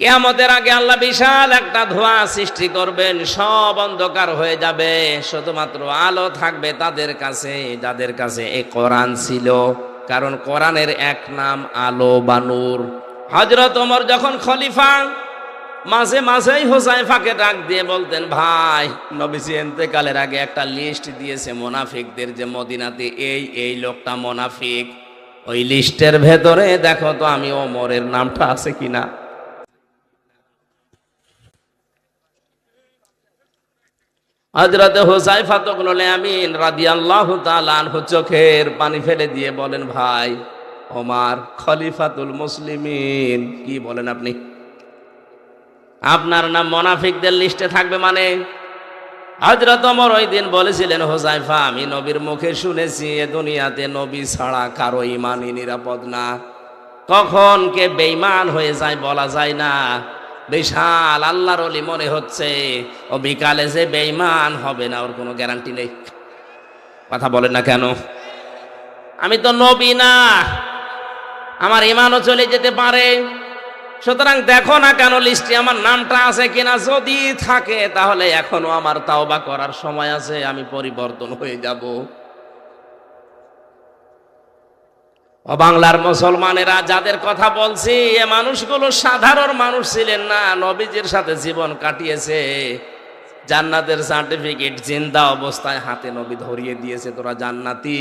কিয়ামতের আগে আল্লাহ বিশাল একটা ধোঁয়া সৃষ্টি করবেন, সব অন্ধকার হয়ে যাবে, শুধুমাত্র আলো থাকবে তাদের কাছে যাদের কাছে এই কোরআন ছিল। কারণ কোরআনের এক নাম আলো বা নূর। হযরত ওমর যখন খলিফা, মাঝে মাঝেই হুযায়ফাকে ডাক দিয়ে বলতেন, ভাই নবীজি ইন্তেকালের আগে একটা লিস্ট দিয়েছে মুনাফিকদের, যে মদিনাতে এই এই লোকটা মুনাফিক, ওই লিস্টের ভেতরে দেখো তো আমি ওমরের নামটা আছে কিনা। হযরত হুযায়ফা ইবনুল ইয়ামিন রাদিয়াল্লাহু তাআলা আনহু চোখের পানি ফেলে দিয়ে বলেন, ভাই ওমর খলিফাতুল মুসলিমিন, কি বলেন আপনি? আপনার নাম মুনাফিকদের লিস্টে থাকবে মানে? হযরত ওমর ওই দিন বলেছিলেন, হুযায়ফা আমি নবীর মুখে শুনেছি এ দুনিয়াতে নবী ছাড়া কারো ঈমানই নিরাপদ না। কখন কে বেঈমান হয়ে যায় বলা যায় না। বিশাল আল্লাহর ওলি মনে হচ্ছে, ও বিকালে যে বেঈমান হবে না ওর কোনো গ্যারান্টি নেই। কথা বলেন না কেন? আমি তো নবী না, আমার ঈমানও চলে যেতে পারে। সুতরাং দেখো না কেন লিস্টে আমার নামটা আছে কিনা, যদি থাকে তাহলে এখনো আমার তাওবা করার সময় আছে, আমি পরিবর্তন হয়ে যাব। ও বাংলার মুসলমানেরা, যাদের কথা বলছি এ মানুষগুলো সাধারণ মানুষ ছিলেন না, নবীজির সাথে জীবন কাটিয়েছে, জান্নাতের সার্টিফিকেট জিন্দা অবস্থায় হাতে নবী ধরিয়ে দিয়েছে, তোরা জান্নাতি।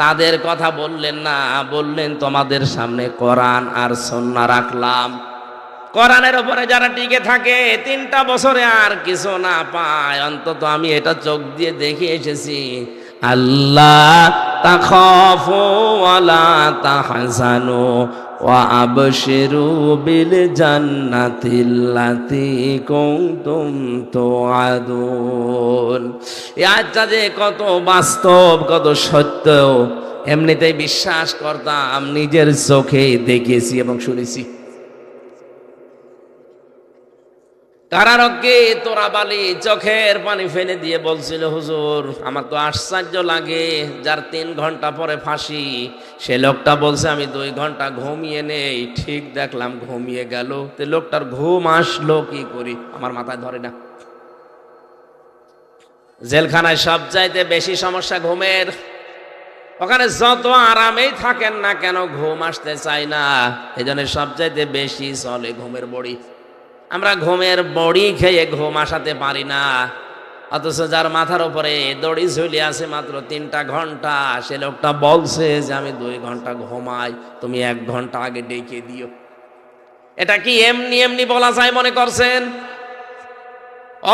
তাদের কথা বললেন না, বললেন তোমাদের সামনে কোরআন আর সুন্নাহ রাখলাম। কোরআনের উপরে যারা টিকে থাকে 3টা বছরে আর কিছু না পায়, অন্তত আমি এটা চোখ দিয়ে দেখে এসেছি, আল্লাহ তাখাফু ওয়ালা তাহজানু ওয়া আবশিরু বিল জান্নাতিল্লাতী কুনতুম তুআদুন। এই আয়াতটা যে কত বাস্তব, কত সত্য, এমনিতেই বিশ্বাস করতাম, নিজের চোখে দেখেছি এবং শুনেছি। কারারক্ষী তোরাবালি চোখের পানি ফেলে দিয়ে বলছিল, হুজুর আমার তো আশ্চর্য লাগে, যার 3 ঘন্টা পরে ফাঁসি, সে লোকটা বলছে আমি 2 ঘন্টা ঘুমিয়ে নেই, ঠিক দেখলাম ঘুমিয়ে গেল। তো লোকটার ঘুম আসলো কি করি আমার মাথায় ধরে না। জেলখানায় সবচাইতে বেশি সমস্যা ঘুমের। ওখানে যত আরামেই থাকেন না কেন ঘুম আসতে চায় না, এজন্য সবচাইতে বেশি চলে ঘুমের বড়ি। আমরা ঘুমের বড়ি খেয়ে ঘুম আসাতে পারি না, অথচ যার মাথার উপরে দড়ি ঝুলে আছে মাত্র 3টা ঘন্টা, সে লোকটা বলছে যে আমি 2 ঘন্টা ঘুমাই, তুমি 1 ঘন্টা আগে ডেকে দিও। এটা কি এমনি এমনি বলা যায় মনে করছেন?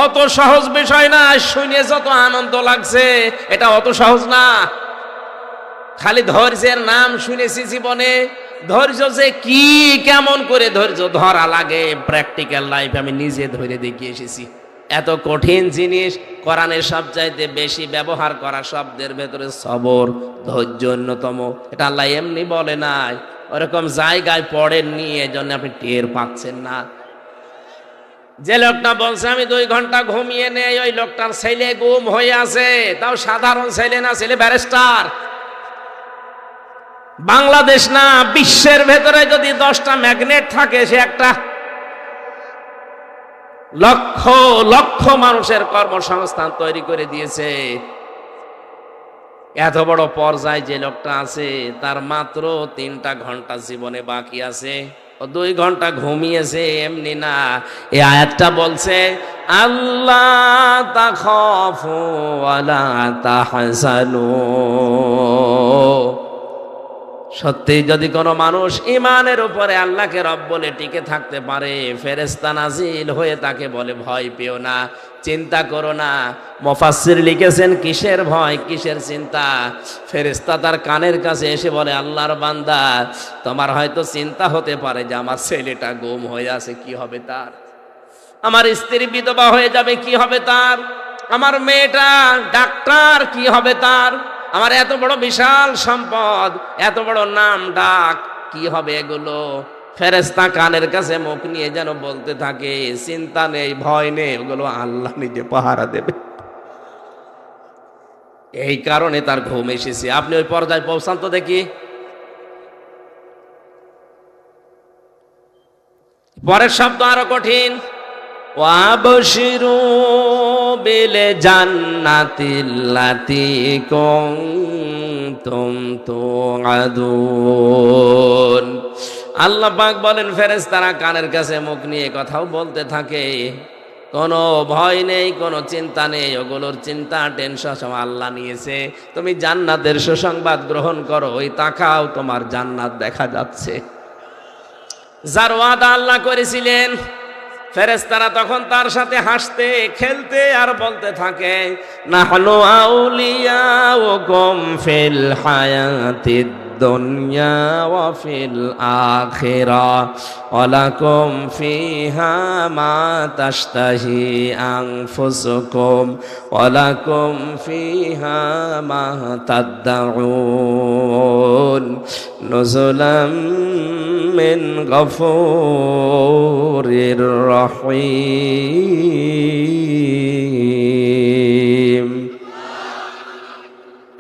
অত সহজ বিষয় না। শুনে যত আনন্দ লাগছে এটা অত সহজ না। খালি ধৈর্যের নাম শুনেছি জীবনে, ধৈর্য যে কি, কেমন করে ধৈর্য ধরা লাগে, প্র্যাকটিক্যাল লাইফ আমি নিজে ধরে দেখিয়ে এসেছি। এত কঠিন জিনিস, কোরআনের সবচাইতে বেশি ব্যবহার করা শব্দের ভেতরে সবর, ধৈর্য অন্যতম। এটা আল্লাহ এমনি বলে নাই, ওরকম জায়গায় পড়েননি, এজন্য আপনি টের পাচ্ছেন না। যে লোকটা বলছে আমি 2 ঘন্টা ঘুমিয়ে নেই, ওই লোকটার ছেলে গুম হয়ে আছে, তাও সাধারণ ছেলে না, ছেলে ব্যারিস্টার। বাংলাদেশ না, বিশ্বের ভেতরে যদি 10টা ম্যাগনেট থাকে, সে একটা লক্ষ লক্ষ মানুষের কর্মসংস্থান তৈরি করে দিয়েছে। এত বড় পর্যায়ে যে লোকটা আছে, তার মাত্র 3টা ঘন্টা জীবনে বাকি আছে, ও 2 ঘন্টা ঘুমিয়েছে এমনি না। এই আয়াতটা বলছে আল্লাহ তাখাফু ওয়ালা তাহজানু। সত্যি যদি কোনো মানুষ ইমানের উপরে আল্লাহকে রব বলে টিকে থাকতে পারে, ফেরেশতা নাজিল হয়ে তাকে বলে ভয় পেও না, চিন্তা করো না। মুফাসসির লিখেছেন কিসের ভয়, কিসের চিন্তা? ফেরেশতা তার কানের কাছে এসে বলে, আল্লাহর বান্দা তোমার হয়তো চিন্তা হতে পারে যে আমার ছেলেটা গুম হয়ে আছে, কি হবে তার? আমার স্ত্রী বিধবা হয়ে যাবে, কি হবে তার? আমার মেয়েটা ডাক্তার, কি হবে তার? আমার এত বড় বিশাল সম্পদ, এত বড় নাম ডাক, কি হবে এগুলো? ফেরেশতা কানের কাছে মুখ নিয়ে যেন বলতে থাকে, চিন্তা নেই, ভয় নেই, ওগুলো আল্লাহ নিজে পাহারা দেবে। এই কারণে তার ঘুম এসেছে। আপনি ওই পর্যায়ে পৌঁছান তো দেখি। পরের শব্দ আরো কঠিন, ওয়াবশিরু বিল জান্নাতিল্লাতী কুনতুম তুআদুন। আল্লাহ পাক বলেন ফেরেশতারা কানের কাছে মুখ নিয়ে কথাও বলতে থাকে, কোনো ভয় নেই, কোনো চিন্তা নেই, ওগুলোর চিন্তা টেনশন সব আল্লাহ নিয়েছে। তুমি জান্নাতের সুসংবাদ গ্রহণ করো, ওই তাকাও তোমার জান্নাত দেখা যাচ্ছে। যার ওয়াদা আল্লাহ করেছিলেন, ফেরেশতারা তখন তার সাথে হাসতে খেলতে আর বলতে থাকে, নাহনু আউলিয়াউকুম ফিল হায়াতিদ দুনিয়া ওয়া ফিল আখিরাহ ওয়া লাকুম ফিহা মা তাশতাহি আনফুসুকুম ওয়া লাকুম ফিহা মা তাদউন নুজুলাম মিন গফুরির রহিম।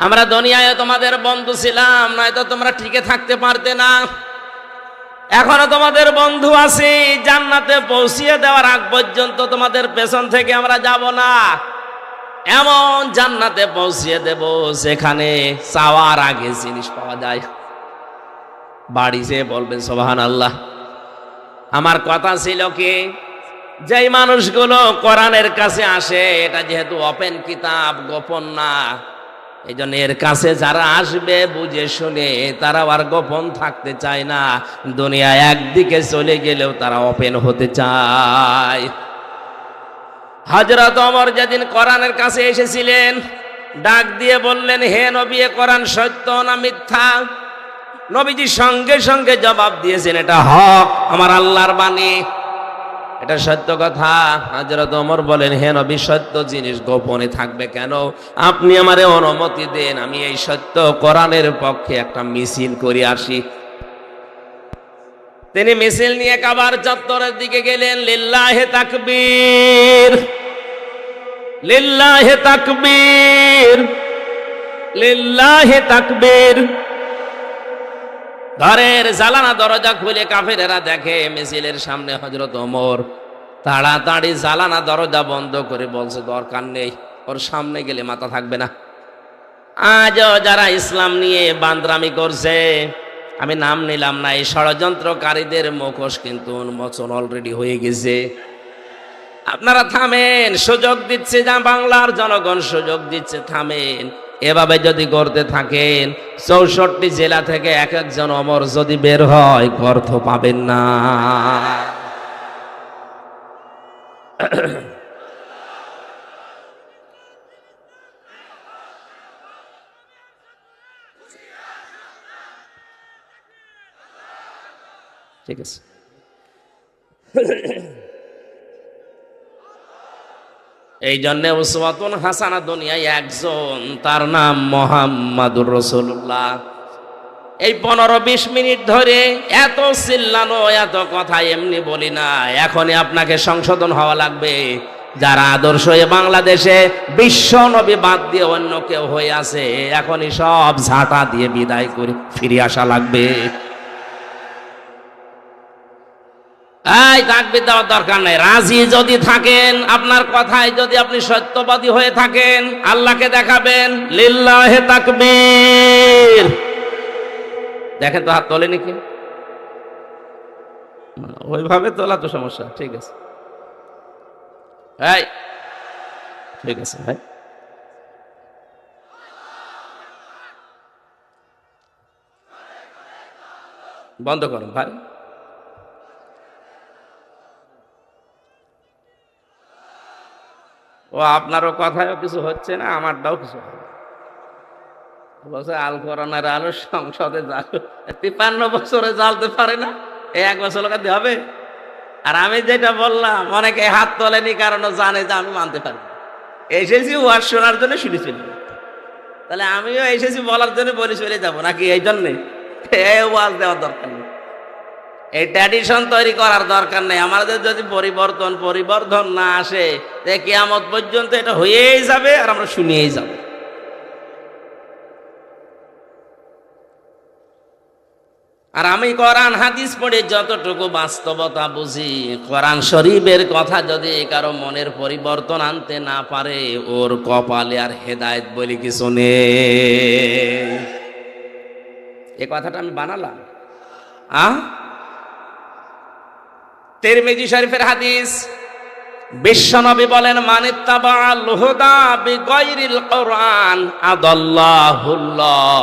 আমরা দুনিয়ায় তোমাদের বন্ধু ছিলাম, নয়তো তোমরা টিকে থাকতে পারতে না। এখনো তোমাদের বন্ধু আছি, জান্নাতে পৌঁছিয়ে দেওয়ার আগ পর্যন্ত তোমাদের পেছন থেকে আমরা যাব না। এমন জান্নাতে পৌঁছিয়ে দেব যেখানে চাওয়ার আগে জিনিস পাওয়া যায়। বাড়ি যেয়ে বলবেন সুবহানাল্লাহ। আমার কথা ছিল কি, যেই মানুষগুলো কোরআনের কাছে আসে, এটা যেহেতু ওপেন কিতাব, গোপন না, এই জন্য এর কাছে যারা আসবে বুঝে শুনে, তারা আর গোপন থাকতে চায় না। দুনিয়া একদিকে চলে গেলেও তারা ওপেন হতে চায়। হযরত ওমর যেদিন কোরআনের কাছে এসেছিলেন, ডাক দিয়ে বললেন, হে নবী, এ কোরআন সত্য না মিথ্যা? নবীজি সঙ্গে সঙ্গে জবাব দিয়েছেন, এটা হক, আমার আল্লাহর বাণী, এটা সত্য কথা। হযরত ওমর বলেন, হে নবী, সত্য জিনিস গোপনে থাকবে কেন? আপনি আমারে অনুমতি দেন, আমি এই সত্য কোরআনের পক্ষে একটা মিছিল করে আসি। তিনি মিছিল নিয়ে কাবার চত্বরের দিকে গেলেন। লিল্লাহে তাকবীর, লিল্লাহে তাকবীর, লিল্লাহে তাকবীর। ঘরের জালানা দরজা খুলে কাফেরেরা দেখে মিছিলের সামনে হযরত ওমর। তাড়াতাড়ি জালানা দরজা বন্ধ করে বলছে, দরকার নেই, ওর সামনে গেলে মাথা থাকবে না। আজও যারা ইসলাম নিয়ে বান্দরামি করছে, আমি নাম নিলাম না, এই ষড়যন্ত্রকারীদের মুখোশ কিন্তু উন্মোচন অলরেডি হয়ে গেছে। আপনারা থামেন, সুযোগ দিচ্ছে যা বাংলার জনগণ সুযোগ দিচ্ছে, থামেন। এভাবে যদি করতে থাকেন, 64 জেলা থেকে এক একজন ওমর যদি বের হয়, অর্থ পাবেন না। ঠিক আছে। এই জন্য উসওয়াতুন হাসানা দুনিয়ায় একজন, তার নাম মুহাম্মাদুর রাসূলুল্লাহ। এই 15-20 মিনিট ধরে এত চিল্লানো, এত কথা এমনি বলি না। এখনই আপনাকে সংশোধন হওয়া লাগবে। যারা আদর্শ বাংলাদেশে বিশ্ব নবী বাদ দিয়ে অন্য কেউ হয়ে আছে, এখনই সব ঝাঁটা দিয়ে বিদায় করে ফিরে আসা লাগবে। এই তাকবীর দেওয়ার দরকার নাই। রাজি যদি থাকেন, আপনার কথায় যদি আপনি সত্যবাদী হয়ে থাকেন, আল্লাহকে দেখাবেন। লিল্লাহে তাকবীর। দেখেন তো, হাত তোলেনি কি? ওইভাবে তোলা তো সমস্যা। ঠিক আছে, এই ঠিক আছে ভাই। বন্ধ করুন ভাই। ও আপনারও কথায়ও কিছু হচ্ছে না, আমারটাও কিছু হয় না। বলছে আল কোরআনের আলো সংসদে জাল 53 বছরে জ্বালতে পারে না, এই 1 বছর লাগাতে হবে। আর আমি যেটা বললাম, অনেকে হাত তোলেনি, কারণ জানে যে আমি মানতে পারি। এসেছি ওয়াজ শোনার জন্য, শুনে চলে। তাহলে আমিও এসেছি বলার জন্য, বলে চলে যাবো নাকি? এই জন্যে এই ওয়াজ দেওয়ার দরকার নেই, এই ট্র্যাডিশন তৈরি করার দরকার নেই। আমাদের যদি পরিবর্তন না আসে, কিয়ামত পর্যন্ত এটা হয়েই যাবে, আর আমরা শুনিয়েই যাব। আর আমি কোরআন হাদিস পড়ে যতটুকু বাস্তবতা বুঝি, কোরআন শরীফের কথা যদি কারো মনের পরিবর্তন আনতে না পারে, ওর কপালে আর হেদায়েত বলে কিছু নেই। এই কথাটা আমি বানালাম। তিরমিজি শরীফের হাদিস, বিশ্বনবী বলেন, মানিত্তাবাআল হুদা বিগাইরিল কোরআন আদাল্লাহুল্লাহ।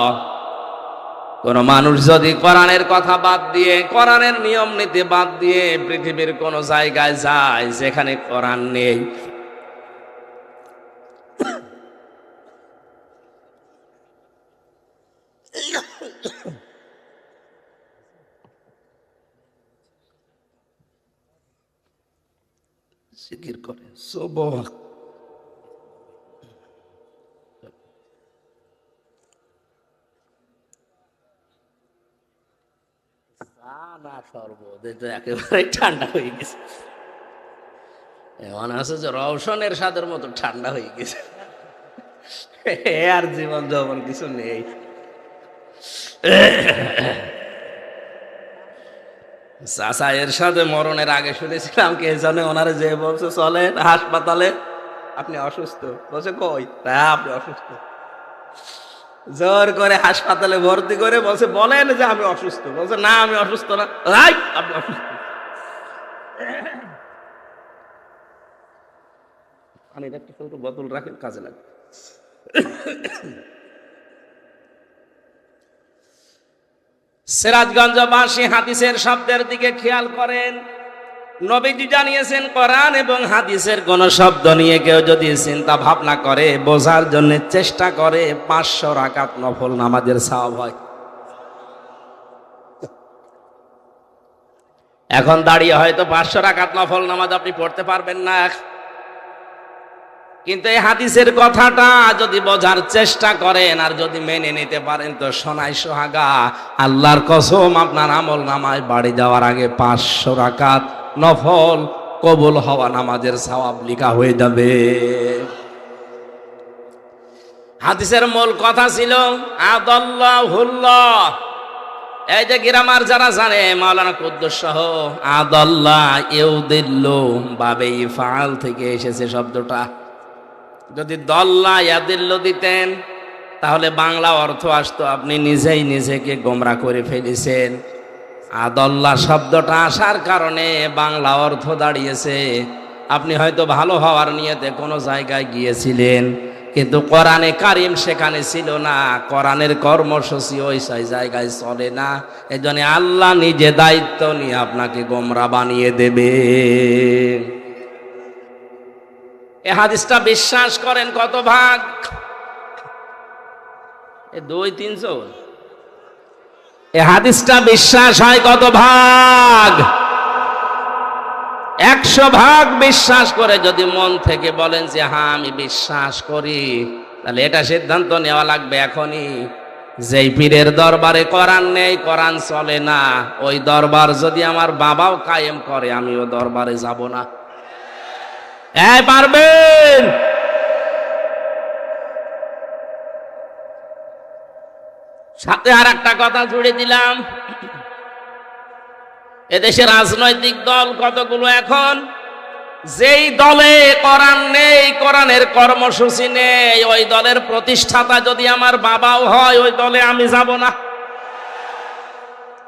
কোন মানুষ যদি কোরআনের কথা বাদ দিয়ে, কোরআনের নিয়ম নীতি বাদ দিয়ে পৃথিবীর কোন জায়গায় যায় যেখানে কোরআন নেই, জিকির করে সুবহান না, শরবত একেবারে ঠান্ডা হয়ে গেছে। এমন আছে যে রওশনের স্বাদের মতো ঠান্ডা হয়ে গেছে, আর জীবন যৌবন কিছু নেই। চাচা এর সাথে মরণের আগে শুনেছিলাম কে জানে, ওনারে যে বলছে চলেন হাসপাতালে, আপনি অসুস্থ, বলছে কই, আপনি অসুস্থ, জোর করে হাসপাতালে ভর্তি করে বলছে বলেন যে আমি অসুস্থ, বলছে না আমি অসুস্থ না, আপনি অসুস্থ। পানির একটা ছোট বোতল রাখেন, কাজে লাগবে। সিরাজগঞ্জবাসী হাদিসের শব্দের দিকে খেয়াল করেন। নবীজি জানিয়েছেন, কোরআন এবং হাদিসের কোন শব্দ নিয়ে কেউ যদি চিন্তা ভাবনা করে, বোঝার জন্য চেষ্টা করে, 500 রাকাত নফল নামাজের সওয়াব হয়। এখন দাঁড়িয়ে হয়তো 500 রাকাত নফল নামাজ আপনি পড়তে পারবেন না, কিন্তু এই হাদিসের কথাটা যদি বোঝার চেষ্টা করেন আর যদি মেনে নিতে পারেন, তো সোনায় সোহাগা, আল্লাহর কসম আপনার আমল নামায় বাড়ি যাওয়ার আগে 500 রাকাত নফল কবুল হওয়া নামাজের সওয়াব লেখা হয়ে যাবে। হাদিসের মূল কথা ছিল আদাল্লাহুল্লাহ। এই যে গ্রামার যারা জানে, মাওলানা কুদ্দুস সহ, আদাল্লাহ ইউদিল্লু বাবে ইফআল থেকে এসেছে শব্দটা। যদি দল্লা ইয়াদিল্লু দিতেন তাহলে বাংলা অর্থ আসতো আপনি নিজেই নিজেকে গোমরা করে ফেলেছেন। আদাল্লাহ শব্দটা আসার কারণে বাংলা অর্থ দাঁড়িয়েছে আপনি হয়তো ভালো হওয়ার নিয়তে কোনো জায়গায় গিয়েছিলেন, কিন্তু কোরআনে কারিম সেখানে ছিল না, কোরআনের কর্মসূচি ওই জায়গায় চলে না। এজন্য আল্লাহ নিজে দায়িত্ব নিয়ে আপনাকে গোমরা বানিয়ে দেবে। এ হাদিসটা বিশ্বাস করেন কত ভাগ? 2-300। এ হাদিসটা বিশ্বাস হয় কত ভাগ? 100 ভাগ বিশ্বাস করে যদি মন থেকে বলেন যে হ্যাঁ আমি বিশ্বাস করি, তাহলে এটা সিদ্ধান্ত নেওয়া লাগবে এখনই, যেই পীরের দরবারে কোরআন নেই, কোরআন চলে না, ওই দরবার যদি আমার বাবাও কায়েম করে আমিও দরবারে যাব না। পারবেন? সাথে আর একটা কথা জুড়ে দিলাম, এদেশে রাজনৈতিক দল কতগুলো এখন, যেই দলে কোরআন নেই, কোরআনের কর্মসূচি নেই, ওই দলের প্রতিষ্ঠাতা যদি আমার বাবাও হয়, ওই দলে আমি যাব না।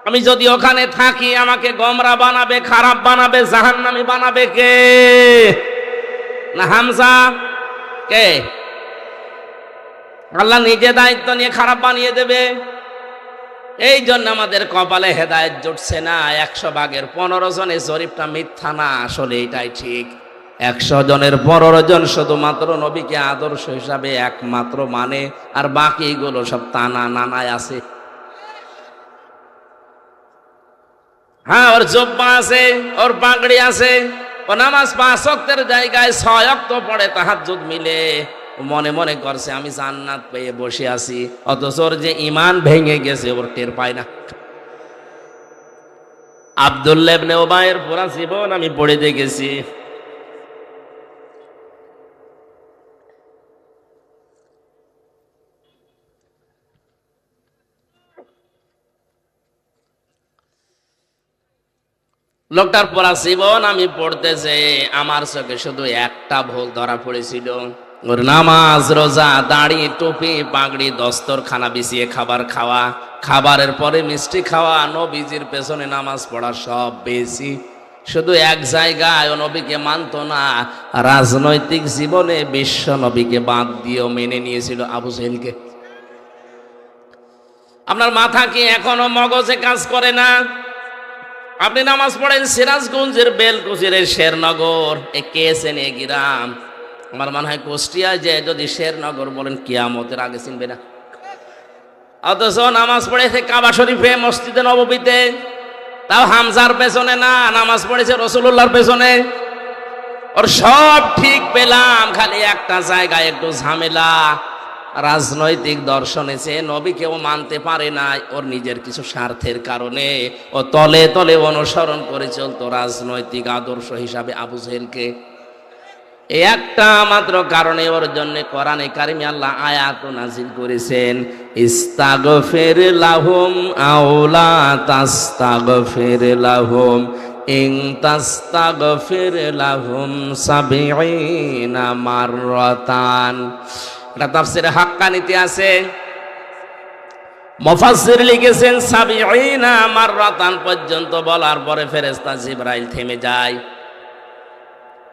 আমি যদি ওখানে থাকি আমাকে গোমরা বানাবে, খারাপ বানাবে, জাহান্নামী বানাবে কে? না হামজা? কে? আল্লাহ নিজে দায়িত্ব নিয়ে খারাপ বানিয়ে দেবে। এই জন্য আমাদের কপালে হেদায়েত জুটছে না। 100 ভাগের 15 জনের জরিপটা মিথ্যা না, আসলে এটাই ঠিক। 100 জনের 15 জন শুধুমাত্র নবীকে আদর্শ হিসাবে একমাত্র মানে, আর বাকিগুলো সব তানা নানায় আছে। হ্যাঁ, ওর জব্বা আছে, ওর পাগড়ি আছে, ও নামাজ 5 ওয়াক্তের জায়গায় 6 ওয়াক্ত পড়ে, তাহাজ্জুদ মিলে, মনে মনে করছে আমি জান্নাত পেয়ে বসে আছি, অথচ ওর যে ঈমান ভেঙে গেছে ওর টের পায় না। আব্দুল্লাহ ইবনে উবাইয়ের পুরা জীবন আমি পড়ে দেখেছি। লোকটার পড়া জীবন আমি পড়তেছে, আমার চোখে শুধু একটা ভুল ধরা পড়েছিল, ওর নামাজ, রোজা, দাড়ি, টুপি, পাগড়ি, দস্তরখানা বিছিয়ে খাবার খাওয়া, খাবারের পরে মিষ্টি খাওয়া, নবীজির পেছনে নামাজ পড়া, সব বেশি। শুধু এক জায়গায় ও নবীকে মানতো না, রাজনৈতিক জীবনে বিশ্ব নবীকে বাদ দিয়েও মেনে নিয়েছিল আবু জেহেলকে। আপনার মাথা কি এখনো মগজে কাজ করে না? আপনি নামাজ পড়েন সিরাজগঞ্জের বেলকুচির শেরনগর, এ কেসেন এ গ্রাম, আমার মনে হয় কুষ্টিয়ায় যে যদি শেরনগর বলেন কিয়ামতের আগে চিনবে না। অথচ নামাজ পড়েছে কাবা শরীফে, মসজিদে নববীতে, তাও হামজার পেছনে না, নামাজ পড়েছে রাসূলুল্লাহর পেছনে। ওর সব ঠিক পেলাম, খালি একটা জায়গায় একটু ঝামেলা, রাজনৈতিক দর্শনে সে নবীকেও মানতে পারে না, ওর নিজের কিছু স্বার্থের কারণে ও তলে তলে অনুসরণ করে চলতো রাজনৈতিক আদর্শ হিসাবে আবু জেহেলকে। এই একটা মাত্র কারণে ওর জন্য কোরআনে কারিমে আল্লাহ আয়াত নাযিল করেছেন, ইস্তাগফির লাহুম আও লা তাস্তাগফির লাহুম ইন তাস্তাগফির লাহুম ৭০ মাররাতান। এটা তাফসীরে হাক্কানিতে আছে, মুফাসসির লিখেছেন ৭০ মাররাতান পর্যন্ত বলার পরে ফেরেশতা জিবরাইল থেমে যায়।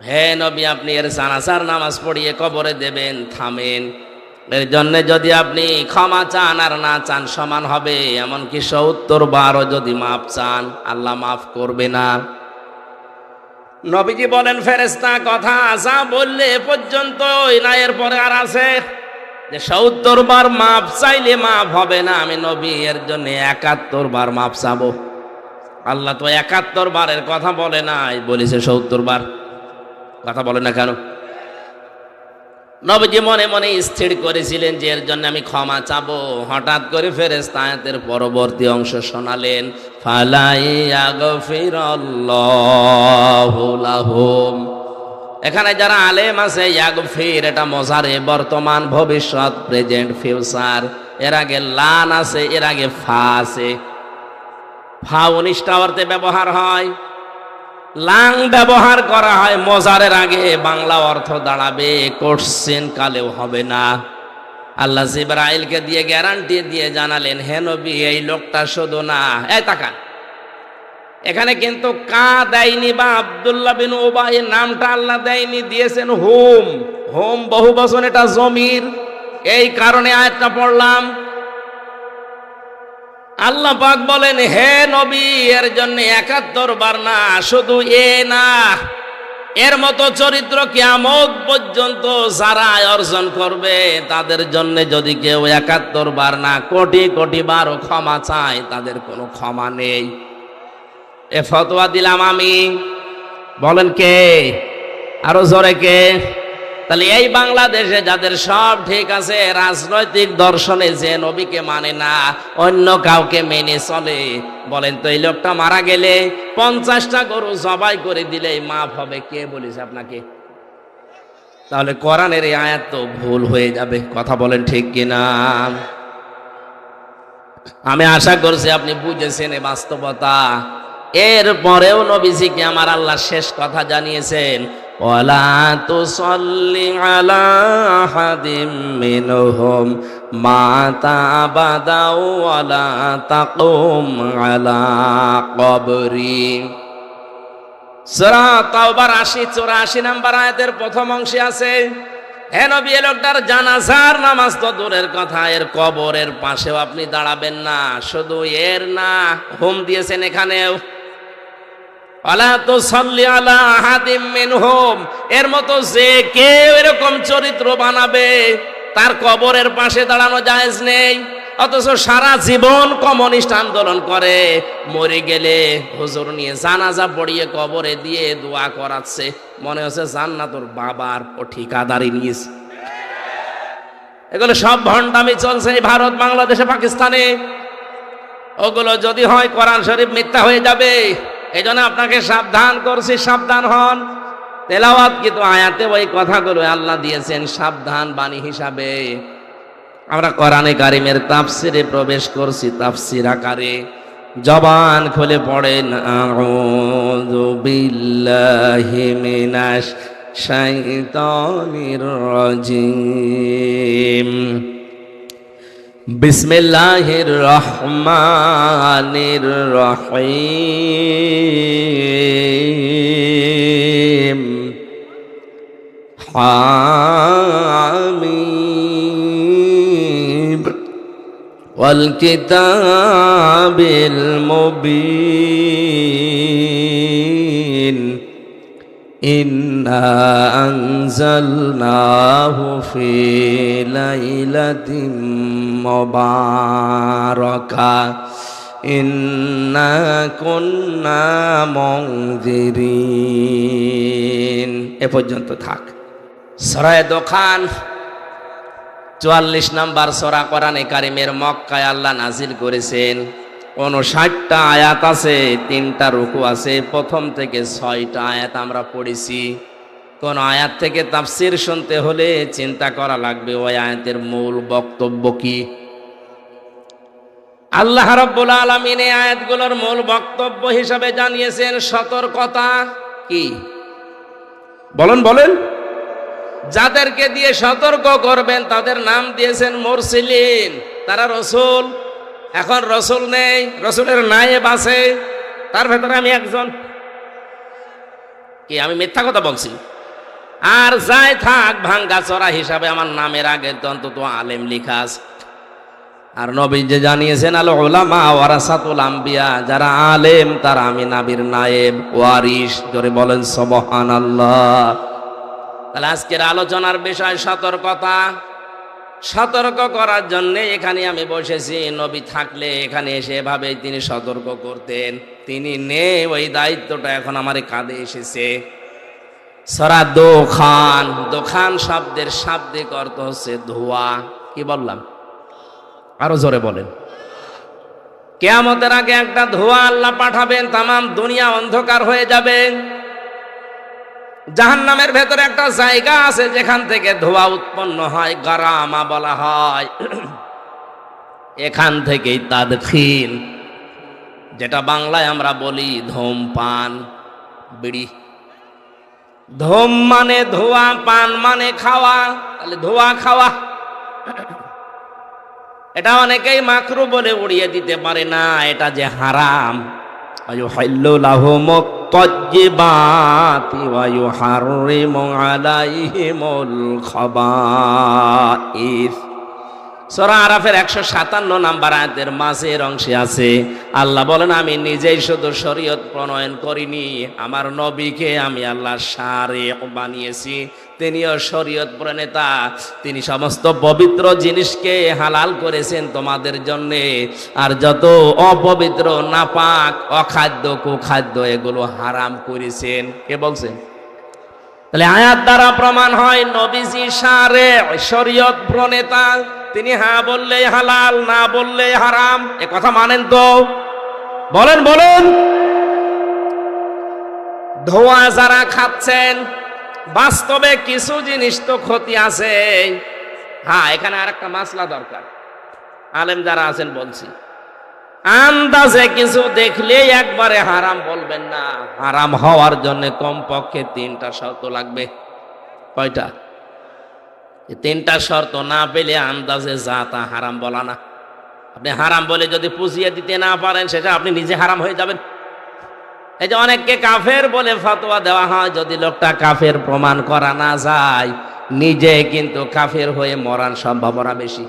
হে নবী, আপনি এর জানাজার নামাজ পড়িয়ে কবরে দেবেন, থামেন। এর জন্য যদি আপনি ক্ষমা চান আর না চান সমান হবে, এমনকি ৭০ বারও যদি মাফ চান আল্লাহ মাফ করবে না। নবীজি বলেন, ফেরেশতা কথা যা বললে এ পর্যন্ত, না এর পরে আর আছে যে ৭০ বার মাফ চাইলে মাফ হবে না? আমি নবী এর জন্য ৭১ বার মাফ চাবো। আল্লাহ তো ৭১ বারের কথা বলে নাই, বলেছে ৭০ বার। কথা বলে না কেন? নবীজি মনে মনে স্থির করেছিলেন যে এর জন্য আমি ক্ষমা চাবো। হঠাৎ করে ফেরেশতা আয়াতের পরবর্তী অংশ শোনালেন, ফালা ইয়াগফিরাল্লাহু লাহুম। এখানে যারা আলেম আছে, ইয়াগফির এটা মজারে, বর্তমান, ভবিষ্যৎ, প্রেজেন্ট, ফিউচার। এর আগে লান আছে, এর আগে ফা আছে। ফা ১৯টা অর্থে ব্যবহার হয়, লাং ব্যবহার করা হয় মজারের আগে। বাংলা অর্থ দাঁড়াবে কোশ্চেন কালেও হবে না। আল্লাহ জিবরাইলকে দিয়ে গ্যারান্টি দিয়ে জানালেন, হে নবী, এই লোকটা শুধু না, এই তাকান, এখানে কিন্তু কা দেয়নি বা আব্দুল্লাহ বিন উবাই নামটা আল্লাহ দেয়নি, দিয়েছেন হুম। হুম বহু বচন, এটা জমির, এই কারণে আয়াতটা পড়লাম। আল্লাহ পাক বলেন, হে নবী, এর জন্য ৭১ বার না, শুধু এ না, এর মতো চরিত্র কিয়ামত পর্যন্ত যারা অর্জন করবে তাদের জন্য যদি কেউ ৭১ বার না কোটি কোটি বারও ক্ষমা চায়, তাদের কোনো ক্ষমা নেই। এ ফতোয়া দিলাম আমি, বলেন কে? আরো জোরে কে? তাহলে এই বাংলাদেশে যাদের সব ঠিক আছে, রাজনৈতিক দর্শনে যে নবীকে মানে না, অন্য কাউকে মেনে চলে, বলেন তো এই লোকটা মারা গেলে 50টা গরু জবাই করে দিলেই মাফ হবে, কে বলেছে আপনাকে? তাহলে কোরআনের এই আয়াত তো ভুল হয়ে যাবে। কথা বলেন ঠিক কিনা? আমি আশা করছি আপনি বুঝেছেন এই বাস্তবতা। এর পরেও নবীজিকে আমার আল্লাহ শেষ কথা জানিয়েছেন, ওয়ালা তুসাল্লি আলা আহাদিম মিনহুম মাতা আবাদা ওয়ালা তাকুম আলা কবরি। সূরা তাওবার ৮০-৮৪ নম্বর আয়াতের প্রথম অংশে আছে, হে নবী, এ লোকটার জানাজার নামাজ তো দূরের কথা, এর কবরের পাশেও আপনি দাঁড়াবেন না। শুধু এর না, হুম দিয়েছেন এখানেও, ওয়ালা তুসাল্লি আলা আহাদিম মিনহুম, এর মতো যে কেউ এরকম চরিত্র বানাবে তার কবরের পাশে দাঁড়ানো জায়েজ নেই। অথচ সারা জীবন কমিউনিস্ট আন্দোলন করে, মরে গেলে হুজুর নিয়ে জানাজা পড়িয়ে কবরে দিয়ে দোয়া করাচ্ছে, মনে হচ্ছে জান্নাতুর বাবার ও ঠিকাদারি নিয়েছে। এগুলো সব ভণ্ডামি চলছে এই ভারত, বাংলাদেশে, পাকিস্তানে। ওগুলো যদি হয় কোরআন শরীফ মিথ্যা হয়ে যাবে। এই জন্য আপনাকে সাবধান করছি, সাবধান হন। তেলাওয়াত কিন্তু আয়াতে ওই কথাগুলো আল্লাহ দিয়েছেন সাবধান বাণী হিসাবে। আমরা কোরআনে কারিমের তাফসিরে প্রবেশ করছি, তাফসির আকারে। জবান খুলে পড়েন আউযু বিল্লাহি মিনাশ শাইতানির রাজিম বিসমিল্লাহির রহমানির রহিম হামিম ওয়াল কিতাবিল মুবিন ইন্না আনজালনাহু ফি লাইলাতিন মুবারাকাহ ইন্না কুন্না মুনজিরিন। এ পর্যন্ত থাক। সূরা দোখান ৪৪ নম্বর সূরা কোরআনে কারিমের মক্কায় আল্লাহ নাজিল করেছেন। ৫৯টা আয়াত আছে, ৩টা রুকু আছে। প্রথম থেকে ৬টা আয়াত আমরা পড়েছি। কোন আয়াত থেকে তাফসীর শুনতে হলে চিন্তা করা লাগবে ওই আয়াতের মূল বক্তব্য কি। আল্লাহ রাব্বুল আলামিন এই আয়াতগুলোর মূল বক্তব্য হিসাবে জানিয়েছেন সতর্কতা। কি বলেন বলেন? যাদেরকে দিয়ে সতর্ক করবেন তাদের নাম দিয়েছেন মুরসিলিন, তারা রসুল। এখন রসুল নেই, রসুলের নায়েব আছে, তার ভেতরে আমি একজন। কি আমি মিথ্যা কথা বলছি? আর যাই থাক, ভাঙ্গা চড়া হিসাবে আমার নামের আগে তো অন্তত আলেম লিখা আছে। আর নবী যে জানিয়েছেন আল উলামা ওয়ারাসাতুল আম্বিয়া, যারা আলেম তারা আমি নবীর নায়েব ওয়ারিস। জোরে বলেন সুবহানাল্লাহ। তাহলে আজকের আলোচনার বিষয় সতর্কতা। সতর্ক করার জন্য এখানে আমি বসেছি। নবী থাকলে এখানে এসে এভাবেই তিনি সতর্ক করতেন। তিনি নেই, ওই দায়িত্বটা এখন আমার কাঁধে এসেছে। সূরা দোখান, দোখান শব্দের শাব্দিক অর্থ হচ্ছে ধোঁয়া। কি বললাম? আরো জোরে বলেন। কিয়ামতের আগে একটা ধোঁয়া আল্লাহ পাঠাবেন, তামাম দুনিয়া অন্ধকার হয়ে যাবে। জাহান্নামের ভেতরে একটা জায়গা আছে যেখান থেকে ধোঁয়া উৎপন্ন হয়, গারামা বলা হয়। এখান থেকেই তাদখিন, যেটা বাংলায় আমরা বলি ধূমপান, বিড়ি। ধূম মানে ধোঁয়া, পান মানে খাওয়া। তাহলে ধোঁয়া খাওয়া, এটা অনেকেই মাকরু বলে উড়িয়ে দিতে পারে না। এটা যে হারাম। আয়ুহাল্লু লাহুমুত তাজ্জিবাতি ওয়া ইউহাররিমু আলাইহিমুল খাবাইস। সূরা আরাফের ১৫৭ নম্বর আয়াতের মাঝের অংশে আছে আল্লাহ বলেন, আমি নিজেই শুধু শরীয়ত প্রণয়ন করিনি, আমার নবীকে আমি আল্লাহ শারিক বানিয়েছি। তিনিও শরীয়ত প্রণেতা। তিনি সমস্ত পবিত্র জিনিসকে হালাল করেছেন তোমাদের জন্যে, আর যত অপবিত্র, নাপাক, অখাদ্য, কুখাদ্য এগুলো হারাম করেছেন। কে বলছেন? তাহলে আয়াত দ্বারা প্রমাণ হয় নবীজি শারিক, শরীয়ত প্রণেতা। তিনি হ্যাঁ বললেই হালাল, না বললেই হারাম। এ কথা মানেন তো? বলেন বলেন। ধোঁয়া যারা খাচ্ছেন, বাস্তবে কিছু জিনিস তো ক্ষতি আছে। হ্যাঁ, এখানে আরেকটা মাসলা দরকার। আলেম যারা আছেন বলছি, আন্দাজে কিছু দেখলেই একবারে হারাম বলবেন না। হারাম হওয়ার জন্য কমপক্ষে 3টা শর্ত লাগবে। কয়টা? 3টা শর্ত না পেলে আন্দাজে যা তা হারাম বলা না। আপনি হারাম বলে যদি পুষিয়ে দিতে না পারেন, সেটা আপনি নিজে হারাম হয়ে যাবেন। এই যে অনেককে কাফের বলে ফতোয়া দেওয়া হয়, যদি লোকটা কাফের প্রমাণ করা না যায়, নিজে কিন্তু কাফের হয়ে মরার সম্ভাবনা বেশি।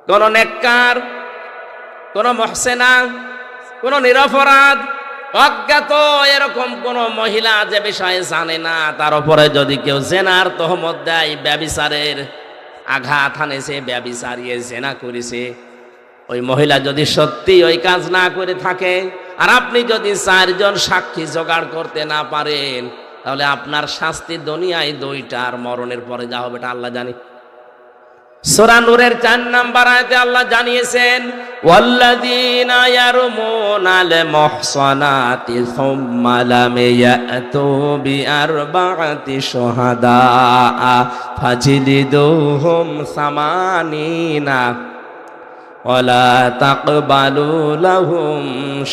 কোন নেককার, কোন মুহসিনা, কোন নিরপরাধ, অজ্ঞাত এরকম কোন মহিলা যে বিষয়ে জানে না, তার উপরে যদি কেউ জেনার তহমত দেয়, ব্যভিচারের আঘাত হানেছে, ব্যভিচারিয়ে জেনা করেছে, ওই মহিলা যদি সত্যি ওই কাজ না করে থাকে, আর আপনি যদি 4 জন সাক্ষী জোগাড় করতে না পারেন, তাহলে আপনার শাস্তি দুনিয়ায় 2টা, আর মরণের পরে যা হবে এটা আল্লাহ জানে। সূরা নূরের 4 নম্বর আয়াতে আল্লাহ জানিয়েছেন, ওয়াল্লাযীনা ইয়ারমুনাল মুহসানাতি সুম্মা লাম ইয়াতু বিআরবা'তি শুহাদা ফাজলিদুহুম 80 ওয়ালা তাকবালু লাহুম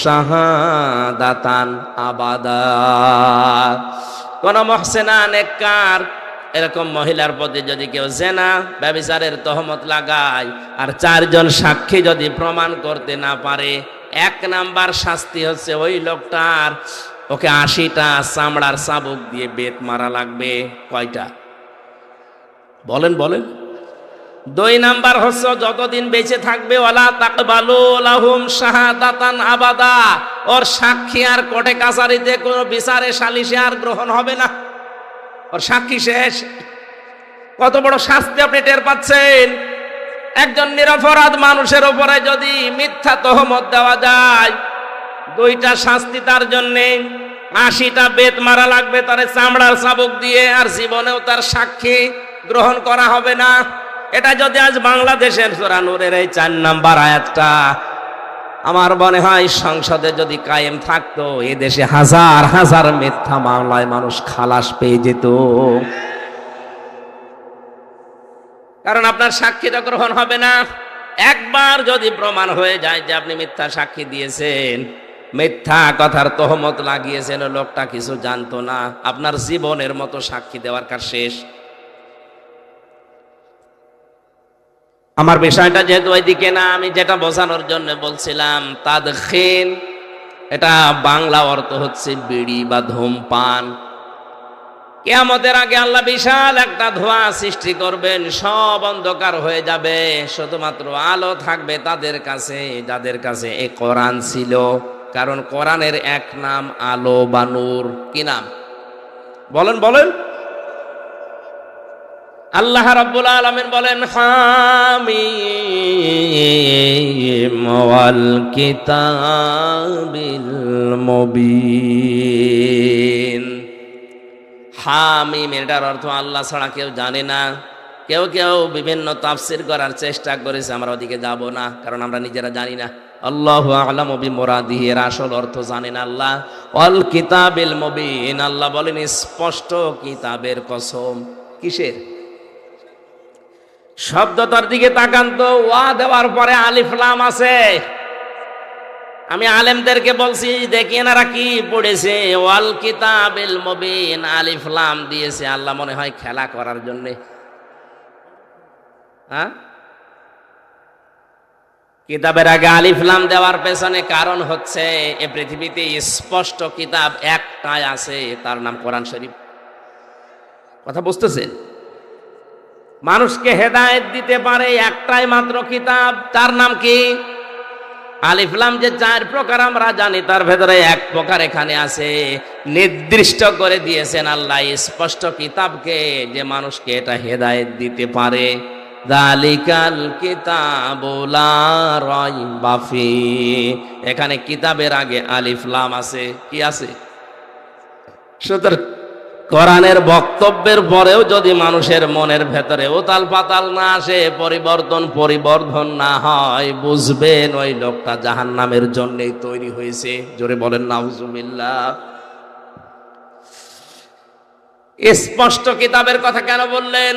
শাহাদাতান আবাদা। কোন মুহসিনা নেককার এরকম মহিলার প্রতি যদি কেউ জেনা ব্যভিচারের তহমত লাগায় আর 4 জন সাক্ষী যদি প্রমাণ করতে না পারে, 1 নাম্বার শাস্তি হচ্ছে ওই লোকটার ওকে 80টা চামড়ার চাবুক দিয়ে বেত মারা লাগবে। কয়টা বলেন বলেন? 2 নাম্বার হচ্ছে যতদিন বেঁচে থাকবে ওয়ালা তাকবালু লাহুম শাহাদাতান আবাদা, ওর সাক্ষী আর কোর্টে কাছারিতে কোনো বিচারে সালিশে আর গ্রহণ হবে না, ওর সাক্ষী শেষ। কত বড় শাস্তি আপনি টের পাচ্ছেন? একজন নিরপরাধ মানুষের উপরে যদি মিথ্যা তহমত দেওয়া যায়, 2টা শাস্তি তার জন্যে। 80টা বেত মারা লাগবে তার চামড়ার চাবুক দিয়ে, আর জীবনেও তার সাক্ষী গ্রহণ করা হবে না। এটা যদি আজ বাংলাদেশের সূরা নূরের এই 4 নাম্বার আয়াতটা আমার মনে হয় সংসদে যদি কায়েম থাকতো, এ দেশে হাজার হাজার মিথ্যা মামলায় মানুষ খালাস পেয়ে যেত। কারণ আপনার সাক্ষীটা গ্রহণ হবে না। একবার যদি প্রমাণ হয়ে যায় যে আপনি মিথ্যা সাক্ষী দিয়েছেন, মিথ্যা কথার তহমত লাগিয়েছেন, লোকটা কিছু জানতো না, আপনার জীবনের মতো সাক্ষী দেওয়ার কাজ শেষ। আমার বিষয়টা যেহেতু ওইদিকে না, আমি যেটা বোঝানোর জন্য বলছিলাম, তাদখিন এটা বাংলা অর্থ হচ্ছে বিড়ি বা ধূমপান। কিয়ামতের আগে আল্লাহ বিশাল একটা ধোঁয়া সৃষ্টি করবেন, সব অন্ধকার হয়ে যাবে, শুধুমাত্র আলো থাকবে তাদের কাছে যাদের কাছে এই কোরআন ছিল। কারণ কোরআনের এক নাম আলো বা নূর। কি নাম বলেন বলেন? আল্লাহ রাব্বুল আলামিন বলেন, হামিম ওয়াল কিতাবিল মুবিন। হামিম এটার অর্থ আল্লাহ ছাড়া কেউ জানে না। কেউ কেউ বিভিন্ন তাফসীর করার চেষ্টা করেছে, আমরা ওদিকে যাব না, কারণ আমরা নিজেরা জানি না। আল্লাহু আ'লামু বিমুরাদিহি, এর আসল অর্থ জানেন আল্লাহ। ওয়াল কিতাবিল মুবিন, আল্লাহ বলেন স্পষ্ট কিতাবের কসম। কিসের? শব্দটার দিকে তাকান তো, ওয়া দেওয়ার পরে আলিফ লাম আছে। আমি আলেমদেরকে বলছি, দেখি এনারা কি পড়েছে, ওয়াল কিতাবিল মুবিন আলিফ লাম দিয়েছে। আল্লাহ মনে হয় খেলা করার জন্য। হ্যাঁ, কিতাবের আগে আলিফ লাম দেওয়ার পেছনে কারণ হচ্ছে এই পৃথিবীতে স্পষ্ট কিতাব একটাই আছে, তার নাম কোরআন শরীফ। কথা বুঝতেছেন? মানুষকে হেদায়েত দিতে পারে একটাই মাত্র কিতাব, তার নাম কি? আলিফ লাম। যে 4 প্রকার আমরা জানি, তার ভেতরে 1 প্রকার এখানে আছে, নির্দিষ্ট করে দিয়েছেন আল্লাহ স্পষ্ট কিতাবকে, যে মানুষকে এটা হেদায়েত দিতে পারে। যালিকাল কিতাবু লা রাইবা ফীহি, এখানে কিতাবের আগে আলিফ লাম আছে। কি আছে? সুতরাং কোরআনের বক্তব্যের পরেও যদি মানুষের মনের ভেতরে উতাল পাতাল না আসে, পরিবর্ধন না হয়, বুঝবেন ওই লোকটা জাহান্নামের জন্যই তৈরি হয়েছে। জোরে বলেন নাউজুবিল্লাহ। স্পষ্ট কিতাবের কথা কেন বললেন?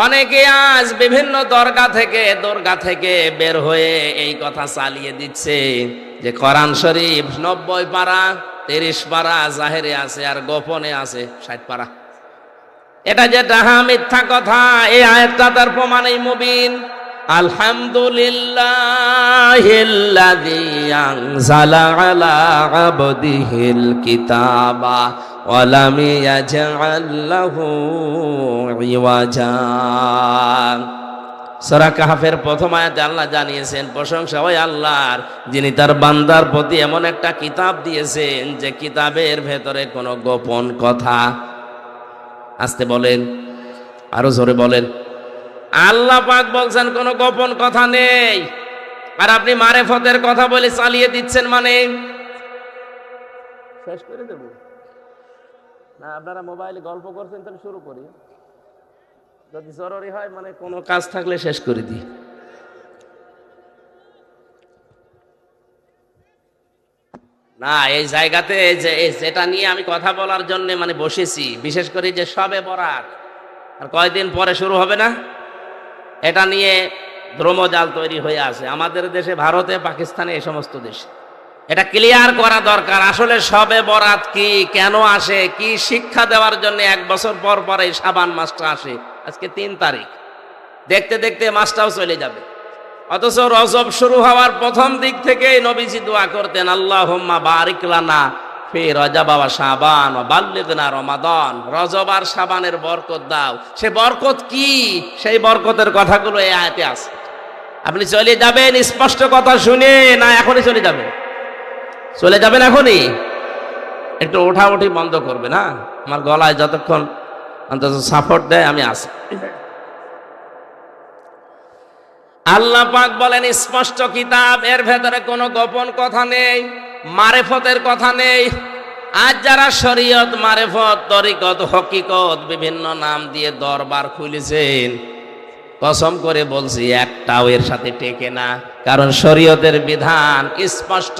অনেকে আজ বিভিন্ন দরগা থেকে বের হয়ে এই কথা চালিয়ে দিচ্ছে যে কোরআন শরীফ 90 পারা, 30 পারা জাহেরে আছে আর গোপনে আছে 60 পারা। এটা যে ডাহা মিথ্যা কথা, এই আয়াতটা তার প্রমাণই মুবিন। আলহামদুলিল্লাহিল্লাযী আনজালা আলা আবদিহিল কিতাবা ওয়া লাম ইয়াজআল লাহু ইওয়াজা। সূরা কাহফের প্রথম আয়াতে আল্লাহ জানিয়েছেন, প্রশংসা ওই আল্লাহর যিনি তার বান্দার প্রতি এমন একটা কিতাব দিয়েছেন যে কিতাবের ভেতরে কোনো গোপন কথা, আস্তে বলেন, আরো জোরে বলেন, আল্লাহ পাক বলছেন কোনো গোপন কথা নেই। আর আপনি মারেফতের কথা বলে চালিয়ে দিচ্ছেন, মানে শেষ করে দেব না? আপনারা মোবাইলে গল্প করছেন, তাহলে শুরু করি। যদি জরুরি হয়, মানে কোনো কাজ থাকলে শেষ করে দিই। না, এই জায়গাতে যেটা নিয়ে আমি কথা বলার জন্য মানে বসেছি, বিশেষ করে যে শবে বরাত আর কয়দিন পরে শুরু হবে না, এটা নিয়ে দ্রমজাল তৈরি হয়ে আছে আমাদের দেশে, ভারতে, পাকিস্তানে, এই সমস্ত দেশে। এটা ক্লিয়ার করা দরকার। আসলে শবে বরাত কি, কেন আসে, কি শিক্ষা দেওয়ার জন্য 1 বছর পর পর এই শাবান মাসটা আসে। আজকে 3 তারিখ, দেখতে দেখতে মাসটাও চলে যাবে। অথচ রজব শুরু হওয়ার প্রথম দিক থেকেই নবীজি দোয়া করতেন, আল্লাহুম্মা বারিক লানা ফি রজব ওয়া শাবান ওয়া বাল্লিগনা রমাদান। রজব আর শাবানের বরকত দাও। সে বরকত কি, সেই বরকতের কথাগুলো এই আয়াতে আছে। আপনি চলে যাবেন স্পষ্ট কথা শুনে, না এখনই চলে যাবেন? চলে যাবেন এখনই? একটু ওঠাউঠি বন্ধ করবে না, আমার গলায় যতক্ষণ অন্তত সাপোর্ট দেয় আমি আসি। আল্লাহ পাক বলেন স্পষ্ট কিতাব, এর ভেতরে কোনো গোপন কথা নেই, মারেফতের কথা নেই। আজ যারা শরীয়ত, মারেফত, তরিকত, হকিকত বিভিন্ন নাম দিয়ে দরবার খুলেছেন, কসম করে বলছি একটাও এর সাথে টেকে না। কারণ শরীয়তের বিধান স্পষ্ট।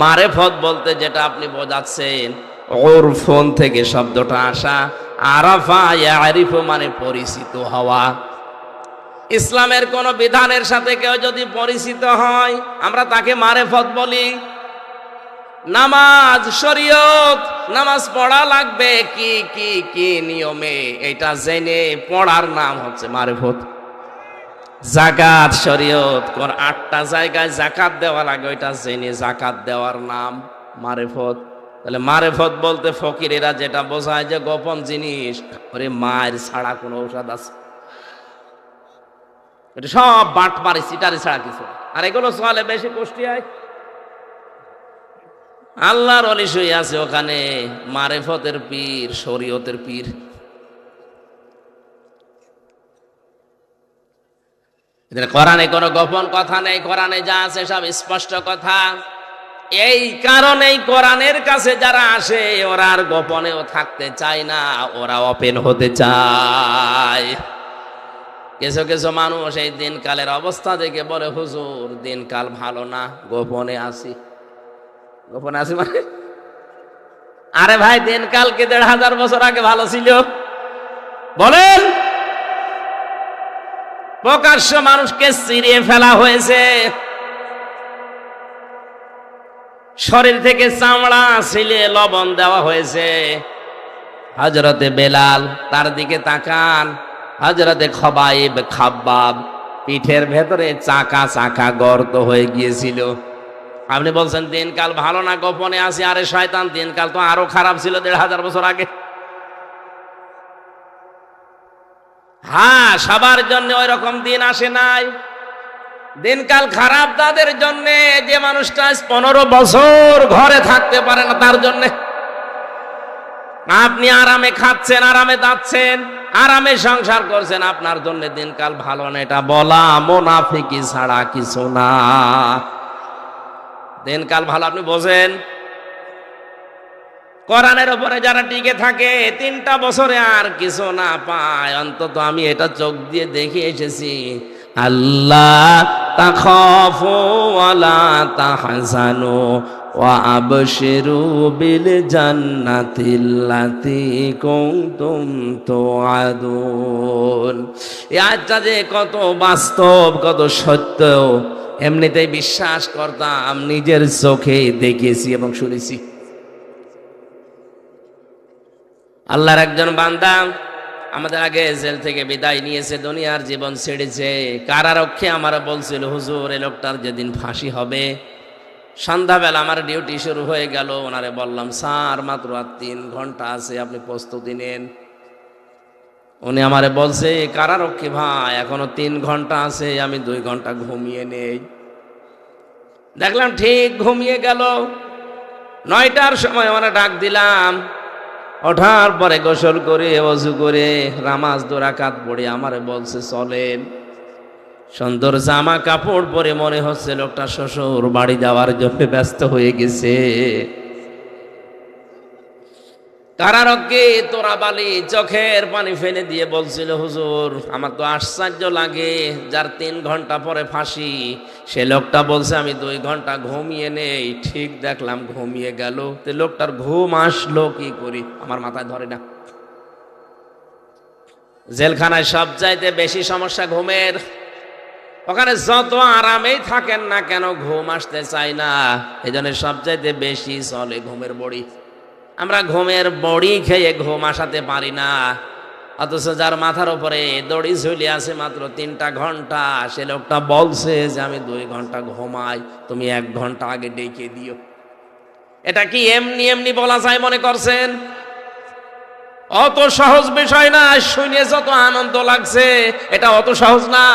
মারেফত বলতে যেটা আপনি বোঝাচ্ছেন, উরফুন থেকে শব্দটা আসা, আরাফা ইয়ারিফু মানে পরিচিত হওয়া। ইসলামের কোন বিধানের সাথে কেউ যদি পরিচিত হয় আমরা তাকে মারেফত বলি। নামাজ, শরীয়ত, নামাজ পড়া লাগবে কি কি কি নিয়মে, এটা জেনে পড়ার নাম হচ্ছে মারেফত। যাকাত, শরীয়ত, কোন 8টা জায়গায় যাকাত দেওয়া লাগে, ওইটা জেনে যাকাত দেওয়ার নাম মারেফত। তাহলে মারেফত বলতে ফকিরেরা যেটা বোঝায় যে গোপন জিনিস, ওরে মায়ের ছাড়া কোনো ঔষধ আছে? এটা সব বাটপারি সিটারি ছাড়া কিছু। আর এগুলো চলে বেশি কুষ্টিয়ায়। আল্লাহর ওলি শুয়ে আছে ওখানে, মারেফতের পীর, শরীয়তের পীর। কোরআনে কোনো গোপন কথা নেই, কোরআনে যা আছে সব স্পষ্ট কথা। এই কারণেই কোরআনের কাছে যারা আসে ওরা আর গোপনেও থাকতে চায় না, ওরা ওপেন হতে চায়। কিছু কিছু মানুষ এই দিনকালের অবস্থা দেখে বলে, হুজুর দিনকাল ভালো না, গোপনে আসি। গোপনে আসি মানে? আরে ভাই, দিনকাল কি 1500 বছর আগে ভালো ছিল? বলেন। প্রকাশ্য মানুষকে চিরিয়ে ফেলা হয়েছে, শরীর থেকে চামড়া ছিলে লবণ দেওয়া হয়েছে। হযরতে বেলাল, তার দিকে তাকান, হযরতে খবাইব, খাব্বাব, পিঠের ভেতরে চাকা চাকা গর্ত হয়ে গিয়েছিল। আপনি বলছেন দিনকাল ভালো না, গোপনে আসি। আরে শয়তান, দিনকাল তো আরো খারাপ ছিল 1500 বছর আগে। হ্যাঁ, সবার জন্য ওই রকম দিন আসে নাই। দিনকাল খারাপ তাদের জন্য যে মানুষটা 15 বছর ঘরে থাকতে পারে না, তার জন্য। আপনি আরামে খাচ্ছেন, আরামে যাচ্ছেন, আরামে সংসার করছেন, আপনার জন্য দিনকাল ভালো না। এটা বলা মুনাফিকি ছাড়া কিছু না। দিনকাল ভালো আপনি বোঝেন। কোরআনের উপরে যারা টিকে থাকে 3টা বছরে আর কিছু না পায়, অন্তত আমি এটা চোখ দিয়ে দেখে এসেছি। আল্লাহ তাখাফু ওয়ালা তাহজানু ওয়া আবশিরু বিল জান্নাতিল্লাতী কুনতুম তুআদুন। এই আয়াতটা যে কত বাস্তব, কত সত্য, এমনিতেই বিশ্বাস করতাম, নিজের চোখে দেখেছি এবং শুনেছি। আল্লাহর একজন বান্দা আমাদের আগে জেল থেকে বিদায় নিয়েছে, দুনিয়ার জীবন ছেড়েছে। কারারক্ষী আমার বলছিল, হুজুর এই লোকটার যেদিন ফাঁসি হবে, সন্ধ্যাবেলা আমার ডিউটি শুরু হয়ে গেল। ওনারে বললাম, স্যার মাত্র আর 3 ঘন্টা আছে, আপনি প্রস্তুতি নেন। উনি আমারে বলছে, কারারক্ষী ভাই এখনো 3 ঘন্টা আছে, আমি 2 ঘন্টা ঘুমিয়ে নেই। দেখলাম ঠিক ঘুমিয়ে গেল। 9টার সময় ওরা ডাক দিলাম, ওঠার পরে গোসল করে ওযু করে নামাজ 2 রাকাত পড়ে আমারে বলছে, চলেন। সুন্দর জামা কাপড় পরে মনে হচ্ছে লোকটা শ্বশুর বাড়ি যাওয়ার জন্য ব্যস্ত হয়ে গেছে। কারারক্ষী তোরা বালি চোখের পানি ফেলে দিয়ে বলছিল, হুজুর আমার তো আশ্চর্য লাগে, যার 3 ঘন্টা পরে ফাঁসি সে লোকটা বলছে আমি 2 ঘন্টা ঘুমিয়ে নেই। ঠিক দেখলাম ঘুমিয়ে গেল। তো লোকটার ঘুম আসলো কি করি আমার মাথায় ধরে না। জেলখানায় সবচাইতে বেশি সমস্যা ঘুমের। ওখানে যত আরামেই থাকেন না কেন ঘুম আসতে চায় না। এই জন্য সবচাইতে বেশি চলে ঘুমের বড়ি। আমরা ঘুমের বড়ি খেয়ে ঘুম আসাতে পারি না, অথচ যার মাথার উপরে দড়ি ঝুলে আছে মাত্র 3টা ঘন্টা, সে লোকটা বলছে যে আমি 2 ঘন্টা ঘুমাই, তুমি 1 ঘন্টা আগে ডেকে দিও। এটা কি এমনি এমনি বলা যায় মনে করছেন? অত সহজ বিষয় না। শুনে যত আনন্দ লাগছে, এটা অত সহজ না।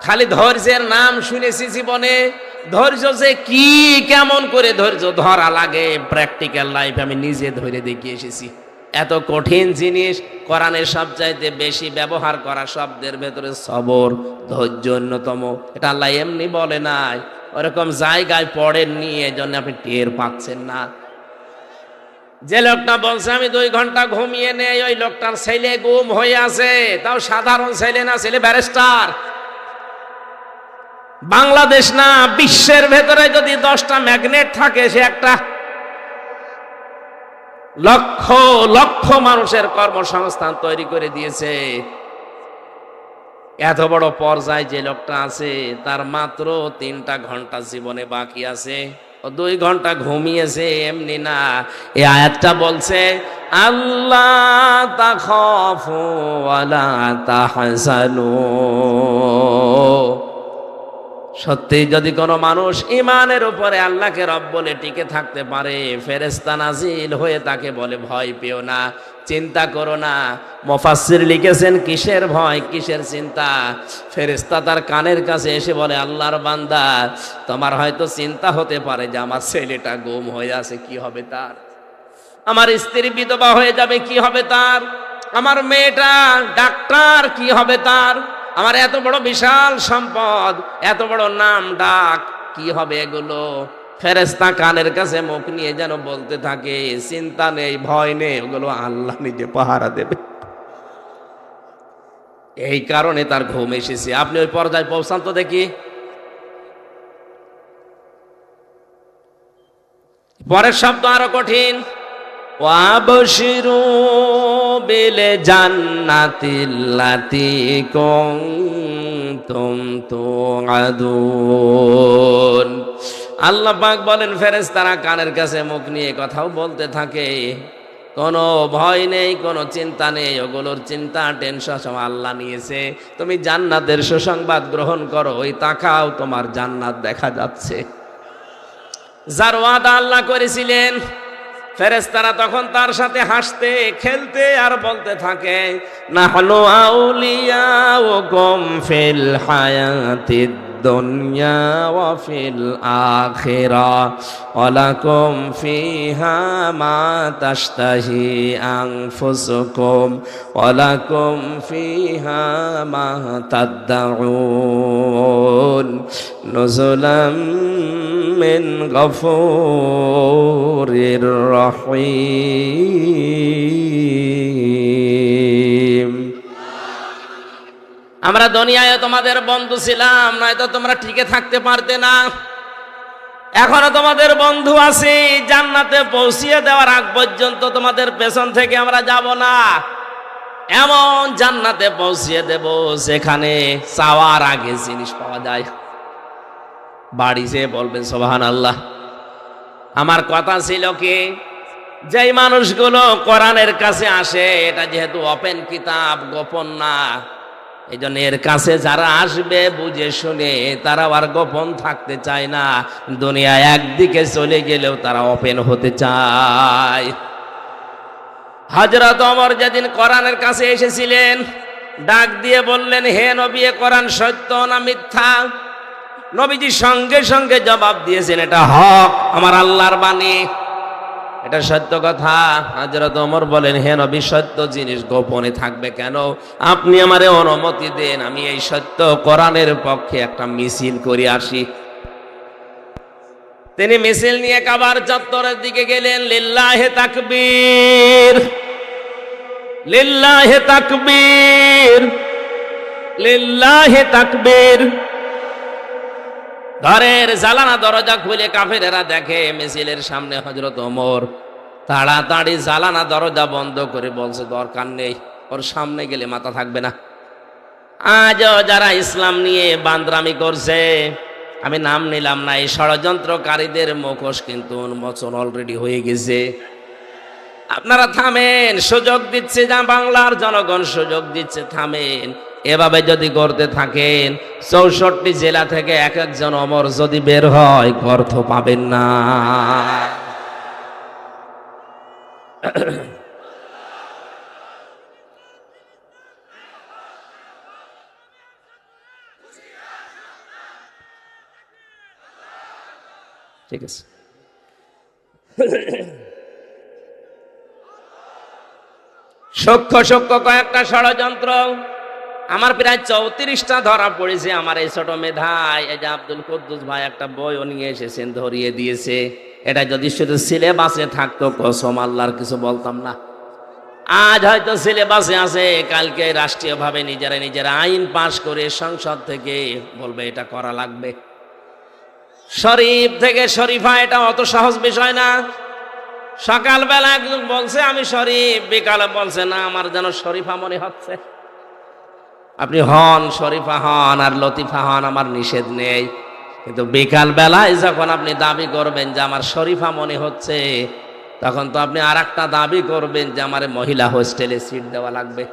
খালি ধৈর্যের নাম শুনেছি জীবনে, ধৈর্য যে কি, কেমন করে ধৈর্য ধরা লাগে, প্র্যাকটিক্যাল লাইফ আমি নিজে ধরে দেখিয়ে এসেছি। এত কঠিন জিনিস, কোরআনের সবচাইতে বেশি ব্যবহার করা শব্দের ভেতরে সবর, ধৈর্য অন্যতম। এটা আল্লাহ এমনি বলে নাই, ওরকম জায়গায় পড়েননি, এজন্য আপনি টের পাচ্ছেন না। যে লোকটা বলছে আমি 2 ঘন্টা ঘুমিয়ে নেই, ওই লোকটার ছেলে গুম হয়ে আছে, তাও সাধারণ ছেলে না, ছেলে ব্যারিস্টার। বাংলাদেশ না, বিশ্বের ভেতরে যদি 10টা ম্যাগনেট থাকে, সে একটা লক্ষ লক্ষ মানুষের কর্মসংস্থান তৈরি করে দিয়েছে। এত বড় পর্যায়ে যে লোকটা আছে, তার মাত্র 3টা ঘন্টা জীবনে বাকি আছে, ও 2 ঘন্টা ঘুমিয়েছে এমনি না। এই আয়াতটা বলছে আল্লাহ তাখাফু ওয়ালা তাহজানু। সত্যি যদি কোনো মানুষ ইমানের উপরে আল্লাহকে রব বলে টিকে থাকতে পারে, ফেরেশতা নাজিল হয়ে তাকে বলে ভয় পেও না, চিন্তা করো না। মুফাসসির লিখেছেন কিসের ভয়, কিসের চিন্তা? ফেরেশতা তার কানের কাছে এসে বলে আল্লাহর বান্দা, তোমার হয়তো চিন্তা হতে পারে যে আমার ছেলেটা গুম হয়ে আছে, কি হবে তার? আমার স্ত্রী বিধবা হয়ে যাবে, কি হবে তার? আমার মেয়েটা ডাক্তার, কি হবে তার? আমার এত বড় বিশাল সম্পদ, এত বড় নাম ডাক, কি হবে এগুলো? ফেরেশতা কানের কাছে মুখ নিয়ে যেন বলতে থাকে চিন্তা নেই, ভয় নেই, ওগুলো আল্লাহ নিজে পাহারা দেবে। এই কারণে তার ঘুম এসেছে। আপনি ওই পর্যায়ে পৌঁছান তো দেখি। পরের শব্দ আরো কঠিন, ওয়াবশিরু বিল জান্নাতিল্লাতী কুনতুম তুআদুন। আল্লাহ পাক বলেন ফেরেশতারা কানের কাছে মুখ নিয়ে কথাও বলতে থাকে, কোনো ভয় নেই, কোনো চিন্তা নেই, ওগুলোর চিন্তা টেনশন সব আল্লাহ নিয়েছে। তুমি জান্নাতের সুসংবাদ গ্রহণ করো, ওই তাকাও তোমার জান্নাত দেখা যাচ্ছে। যার ওয়াদা আল্লাহ করেছিলেন, ফেরেশতারা তখন তার সাথে হাসতে খেলতে আর বলতে থাকে নাহনু আউলিয়াউকুম ফিল হায়াতিদ দুনিয়া ওয়া ফিল আখিরাহ ওয়া লাকুম ফিহা মা তাশতাহি আনফুসুকুম ওয়া লাকুম ফিহা মা তাদউন নুজুলাম মিন গফুরির রহিম। আমরা দুনিয়ায় তোমাদের বন্ধু ছিলাম, নয়তো তোমরা টিকে থাকতে পারতে না। এখনো তোমাদের বন্ধু আছি, জান্নাতে পৌঁছিয়ে দেওয়ার আগ পর্যন্ত তোমাদের পেছন থেকে আমরা যাব না। এমন জান্নাতে পৌঁছিয়ে দেব যেখানে চাওয়ার আগে জিনিস পাওয়া যায়। বাড়ি যেয়ে বলবেন সুবহানাল্লাহ। আমার কথা ছিল কি, যেই মানুষগুলো কোরআনের কাছে আসে, এটা যেহেতু ওপেন কিতাব, গোপন না, এই জন্য এর কাছে যারা আসবে বুঝে শুনে, তারা আর গোপন থাকতে চায় না। দুনিয়া একদিকে চলে গেলেও তারা ওপেন হতে চায়। হযরত ওমর যেদিন কোরআনের কাছে এসেছিলেন, ডাক দিয়ে বললেন হে নবী, কোরআন সত্য না মিথ্যা? নবীজি সঙ্গে সঙ্গে জবাব দিয়েছেন এটা হক, আমার আল্লাহর বাণী, এটা সত্য কথা। হযরত ওমর বলেন হে নবী, সত্য জিনিস গোপনে থাকবে কেন? আপনি আমারে অনুমতি দেন, আমি এই সত্য কোরআনের পক্ষে একটা মিছিল করে আসি। তিনি মিছিল নিয়ে কাবার চত্বরের দিকে গেলেন। লিল্লাহে তাকবীর, লিল্লাহে তাকবীর, লিল্লাহে তাকবীর। ঘরের জালানা দরজা খুলে কাফেরেরা দেখে মিছিলের সামনে হযরত ওমর। তাড়াতাড়ি জালানা দরজা বন্ধ করে বলছে দরকার নেই, ওর সামনে গেলে মাথা থাকবে না। আজও যারা ইসলাম নিয়ে বান্দরামি করছে, আমি নাম নিলাম না, এই ষড়যন্ত্রকারীদের মুখোশ কিন্তু উন্মোচন অলরেডি হয়ে গেছে। আপনারা থামেন, সুযোগ দিচ্ছে যা বাংলার জনগণ সুযোগ দিচ্ছে, থামেন। এভাবে যদি করতে থাকেন 64 জেলা থেকে এক একজন অমর যদি বের হয় অর্থ পাবেন না। ঠিক আছে, সূক্ষ্ম সূক্ষ্ম কয়েকটা ষড়যন্ত্র আমার প্রায় 34টা ধরা পড়েছে আমার এই ছোট মেধায়। এই যে আব্দুল কুদ্দুস ভাই একটা বইও নিয়ে এসেছেন, ধরিয়ে দিয়েছে। এটা যদি শুধু সিলেবাসে থাকতো কসম আল্লাহর কিছু বলতাম না। আজ হয়তো সিলেবাসে আছে, কালকে রাষ্ট্রীয়ভাবে নিজেরা আইন পাশ করে সংসদ থেকে বলবে এটা করা লাগবে। শরীফ থেকে শরীফা এটা অত সহজ বিষয় না। সকালবেলা একজন বলছে আমি শরীফ, বিকালে বলছে না আমার যেন শরীফা মনে হচ্ছে। আপনি হন শরীফা হন আর লতিফা হন, আমার নিষেধ নেই, কিন্তু বিকাল বেলায় যখন আপনি দাবি করবেন যে আমার শরীফা মনে হচ্ছে, তখন তো আপনি আর একটা দাবি করবেন যে আমার মহিলা হোস্টেলে সিট দেওয়া লাগবে।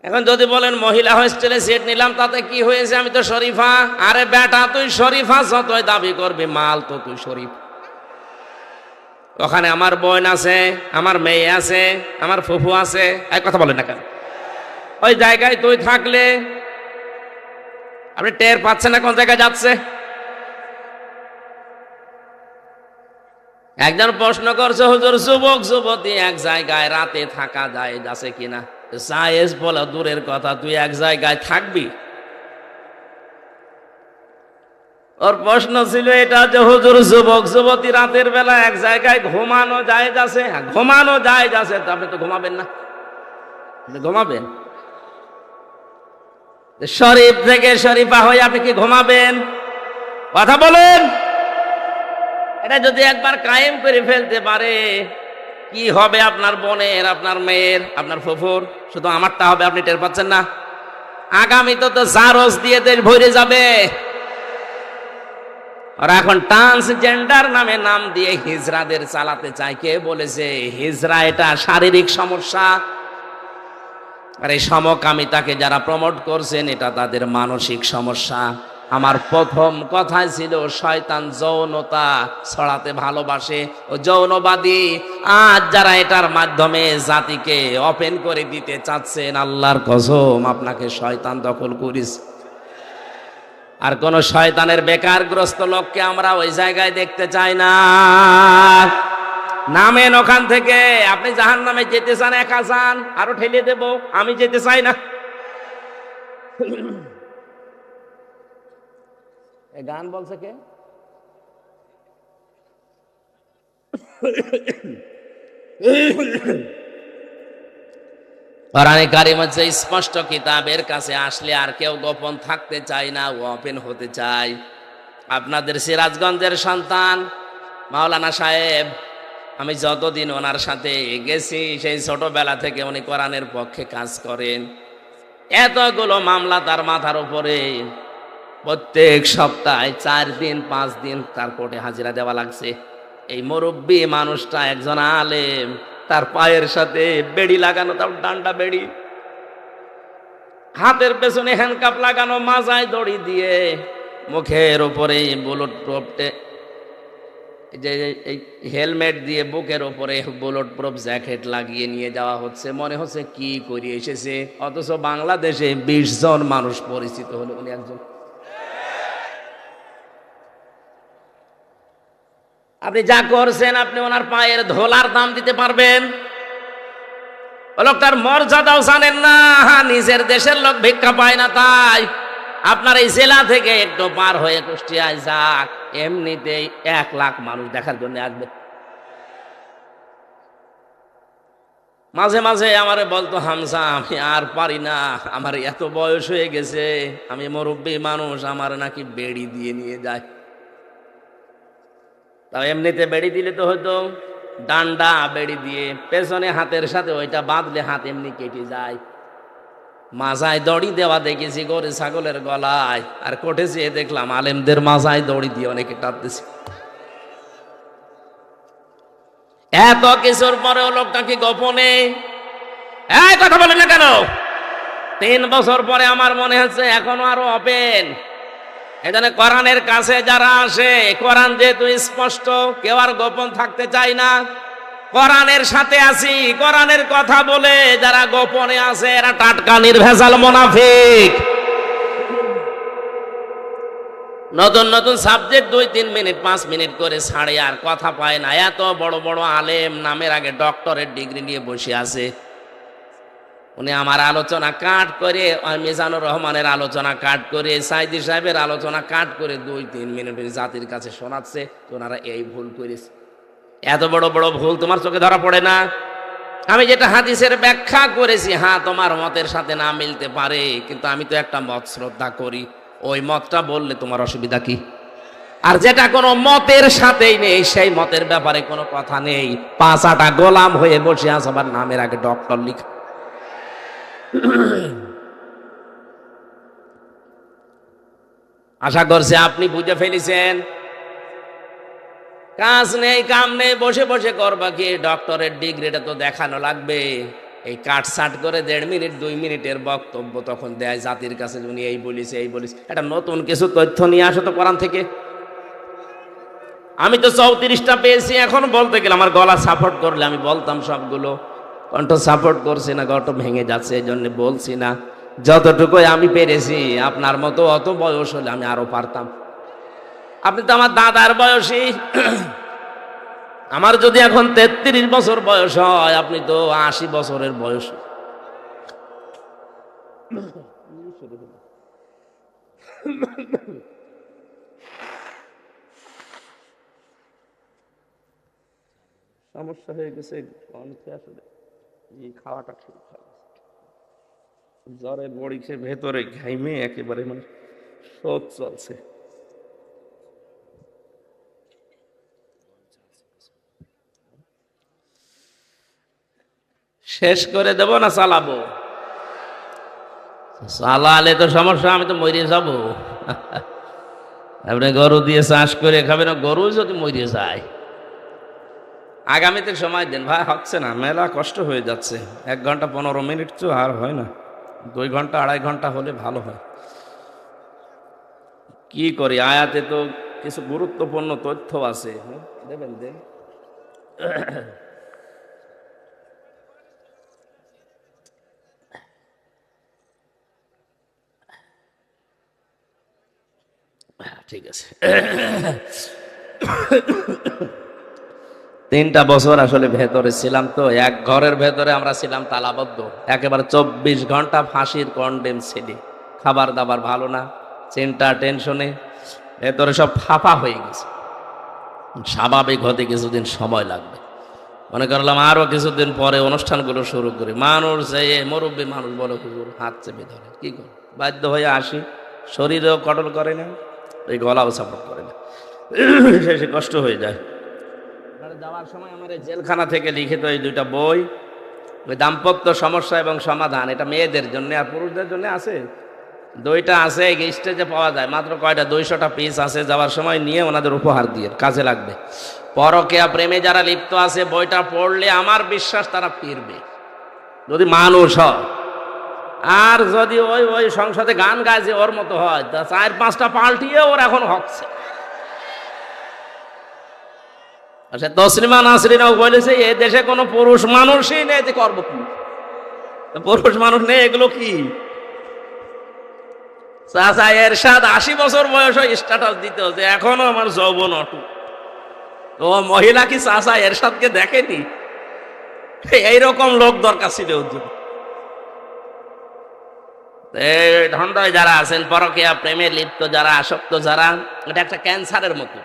এখন যদি বলেন মহিলা হোস্টেলে সিট নিলাম তাতে কি হয়েছে, আমি তো শরীফা। আরে বেটা তুই শরীফা যতই দাবি করবি, মাল তো তুই শরীফ। ওখানে আমার বোন আছে, আমার মেয়ে আছে, আমার ফুফু আছে, এক কথা বলেন না কেন? ওই জায়গায় তুই থাকলে আপনি টের পাচ্ছেন না কোন জায়গায় যাচ্ছে। একজন প্রশ্ন করছে, হুজুর যুবক যুবতী এক জায়গায় রাতে থাকা যায় যাচ্ছে কিনা? জায়েজ বলা দূরের কথা, তুই এক জায়গায় থাকবি? ওর প্রশ্ন ছিল এটা যে হুজুর যুবক যুবতী রাতের বেলা এক জায়গায় ঘুমানো যায় যাচ্ছে। ঘুমানো যায় যাচ্ছে, আপনি তো ঘুমাবেন না? ঘুমাবেন? শরীফ থেকে শরীফা হয়ে আপনি কি ঘুমাবেন? কথা বলেন। এটা যদি একবার কায়েম করে ফেলতে পারে, কি হবে আপনার বোনের, আপনার মেয়ের, আপনার ফুফুর? শুধু আমারটা হবে, আপনি টের পাচ্ছেন না? আগামী তো জারজ দিয়ে দেশ ভরে যাবে। ওরা এখন ট্রান্সজেন্ডার নামে নাম দিয়ে হিজড়াদের চালাতে চায়। কে বলেছে হিজড়া এটা শারীরিক সমস্যা? আর এই সমকামিতাকে যারা প্রমোট করছেন এটা তাদের মানসিক সমস্যা। আমার প্রথম কথা ছিল শয়তান যৌনতা ছড়াতে ভালোবাসে, ও যৌনবাদী। আজ যারা এটার মাধ্যমে জাতিকে ওপেন করে দিতে চাচ্ছেন, আল্লাহর কসম আপনাকে শয়তান দখল করিস। আর কোন শয়তানের বেকারগ্রস্ত লোককে আমরা ওই জায়গায় দেখতে চাই না। নামেন ওখান থেকে। আপনি জাহান্নামে যেতে চান, একা চান, আরো ঠেলে দেব, আমি যেতে চাই না। এই গান বলছে কে? কোরআনে কারিম হচ্ছে স্পষ্ট কিতাবের কাছে আসলে আর কেউ গোপন থাকতে চায় না, ওপেন হতে চায়। আপনাদের সিরাজগঞ্জের সন্তান মাওলানা সাহেব, আমি যতদিন ওনার সাথে গেছি সেই ছোটবেলা থেকে উনি কোরআনের পক্ষে কাজ করেন। এতগুলো মামলা তার মাথার উপরে, প্রত্যেক সপ্তাহে 4 দিন 5 দিন তার কোর্টে হাজিরা দেওয়া লাগছে। এই মুরব্বী মানুষটা একজন আলেম, তার পায়ের সাথে বেড়ি লাগানো, তার ডান্ডা বেড়ি, হাতের পেছনে হ্যান্ডকাপ লাগানো, মাজায় দড়ি দিয়ে, মুখের উপরে বুলেট প্রুফ, যে এই হেলমেট দিয়ে বুকের উপরে বুলেট প্রুফ জ্যাকেট লাগিয়ে নিয়ে যাওয়া হচ্ছে। মনে হচ্ছে কি করে এসেছে, অথচ বাংলাদেশে 20 জন মানুষ পরিচিত হলো উনি একজন। আপনি যা করছেন, আপনি ওনার পায়ের ধোলার দাম দিতে পারবেন? ও লোকটার মর্যাদাও জানেন না। নিজের দেশের লোক ভিক্ষা পায় না, তাই আপনার এই জেলা থেকে একটু পার হয়ে কুষ্টিয়ায় যাক, এমনিতেই 1 লাখ মানুষ দেখার জন্য আসবে। মাঝে মাঝে আমারে বলতো, হামজা আমি আর পারি না, আমার এত বয়স হয়ে গেছে, আমি মুরব্বী মানুষ, আমার নাকি বেড়ি দিয়ে নিয়ে যায়। তাও এমনিতে বেড়ি দিলে তো হয়তো ডান্ডা বেড়ি দিয়ে পেছনে হাতের সাথে ওইটা বাঁধলে হাত এমনি কেটে যায়। মাজায় দড়ি দেওয়া দেখেছি গরু ছাগলের গলায়, আর কোর্টে যেয়ে দেখলাম আলেমদের মাজায় দড়ি দিয়ে অনেকে টানতেছে। এত কিছুর পরেও লোকটা কি গোপনে এই কথা বলে না কেন? 3 বছর পরে আমার মনে হচ্ছে এখনো আরো ওপেন। এখানে কোরআনের কাছে যারা আসে, কোরআন যেহেতু স্পষ্ট, কেউ আর গোপন থাকতে চায় না। কোরআনের সাথে আছি, কোরআনের কথা বলে যারা গোপনে আছে এরা টাটকা নির্ভেজাল মুনাফিক। নতুন নতুন সাবজেক্ট 2-3 মিনিট 5 মিনিট করে ছাড়ে, আর কথা পায় না। এত বড় বড় আলেম, নামের আগে ডক্টরেট ডিগ্রি নিয়ে বসে আছে। উনি আমার আলোচনা কাট করে, মিজানুর রহমানের আলোচনা কাট করে, সাইদি সাহেবের আলোচনা কাট করে 2-3 মিনিট জাতির কাছে শোনাচ্ছে ওনারা এই ভুল করেছে। এত বড় বড় ভুল তোমার চোখে ধরা পড়ে না? আমি যেটা হাদিসের ব্যাখ্যা করেছি, হ্যাঁ তোমার মতের সাথে না মিলতে পারে, কিন্তু আমি তো একটা মত শ্রদ্ধা করি, ওই মতটা বললে তোমার অসুবিধা কি? আর যেটা কোনো মতের সাথেই নেই, সেই মতের ব্যাপারে কোনো কথা নেই, 5-8টা গোলাম হয়ে বসে আছে, আবার নামের আগে ডক্টর লিখা। আশা করছি আপনি বুঝে ফেলেছেন। কাজ নেই কাম নেই, বসে বসে করবা কি? ডক্টরের ডিগ্রিটা তো দেখানো লাগবে। এই কাটসাট করে 1.5 মিনিট 2 মিনিটের বক্তব্য তখন দেয় জাতির কাছে, উনি এই বলিস এই বলিস। এটা নতুন কিছু তথ্য নিয়ে আসো তো কোরআন থেকে। আমি তো 34টা পেয়েছি, এখন বলতে গেলে আমার গলা সাপোর্ট করলে আমি বলতাম সবগুলো। কণ্ঠ সাপোর্ট করছি না, কণ্ঠ ভেঙে যাচ্ছে, এই জন্য বলছি না। যতটুকু আমি পেরেছি, আপনার মতো অত বয়স হলে আমি আরো পারতাম। আপনি তো আমার দাদার বয়সী। আমার যদি এখন 33 বছর বয়স হয়, আপনি তো 80 বছরের বয়স। সমস্যা হয়ে গেছে আসলে এই খাওয়াটা ঠিক জ্বরে বড়িছে, ভেতরে ঘাইমে একেবারে মানে শোধ চলছে। শেষ করে দেব না চালাবো? চালালে তো সমস্যা, আমি তো মরিয়ে যাব। আপনি গরু দিয়ে চাষ করে খাবেন, গরু যদি মরিয়ে যায়। আগামীতে সময় দেন ভাই, হচ্ছে না, মেলা কষ্ট হয়ে যাচ্ছে। 1 ঘন্টা 15 মিনিট তো আর হয় না, 2 ঘন্টা 2.5 ঘন্টা হলে ভালো হয়। কি করি, আয়াতে তো কিছু গুরুত্বপূর্ণ তথ্য আছে। দেবেন দেন। ঠিক আছে। 3টা বছর আসলে ভেতরে ছিলাম, তো এক ঘরের ভেতরে আমরা ছিলাম তালাবদ্ধ, একেবারে 24 ঘন্টা ফাঁসির কন্ডেম ছেলে। খাবার দাবার ভালো না, চিন্তা টেনশনে ভেতরে সব ফাঁপা হয়ে গেছে। স্বাভাবিক হতে কিছুদিন সময় লাগবে। মনে করলাম আরো কিছুদিন পরে অনুষ্ঠানগুলো শুরু করি। মানুষ যে মুরব্বী মানুষ বলে হুজুর হাত চেপে ধরে, কি করে বাধ্য হয়ে আসি। শরীরেও কটল করে না, এই গলাও সাপোর্ট করে না, শেষে কষ্ট হয়ে যায়। যাওয়ার সময় আমার জেলখানা থেকে লিখিত এই 2টা বই, ওই দাম্পত্য সমস্যা এবং সমাধান, এটা মেয়েদের জন্য আর পুরুষদের জন্য আছে। 2টা আছে, স্টেজে পাওয়া যায়, মাত্র কয়টা 200টা পিস আছে। যাওয়ার সময় নিয়ে ওনাদের উপহার দিয়ে, কাজে লাগবে। পরকীয়া প্রেমে যারা লিপ্ত আছে, বইটা পড়লে আমার বিশ্বাস তারা ফিরবে, যদি মানুষ হয়। আর যদি ওই ওই সংসদে গান গাইছে ওর মতো হয়, তা 4-5টা পাল্টিয়ে ওর এখন হচ্ছে। আচ্ছা, তসলিমা নাসরিনও বলেছে এ দেশে কোনো পুরুষ মানুষই নেই, যে করবো কি? পুরুষ মানুষ নেই, এগুলো কি? চাচা এরশাদ 80 বছর বয়স স্ট্যাটাস দিত যে এখনো আমার যৌবন অটুট। তো মহিলা কি চাচা এরশাদকে দেখেনি? এইরকম লোক দরকার ছিল। ঢন্ডয় যারা আছেন, পরকীয়া প্রেমে লিপ্ত যারা, আসক্ত যারা, এটা একটা ক্যান্সারের মতো।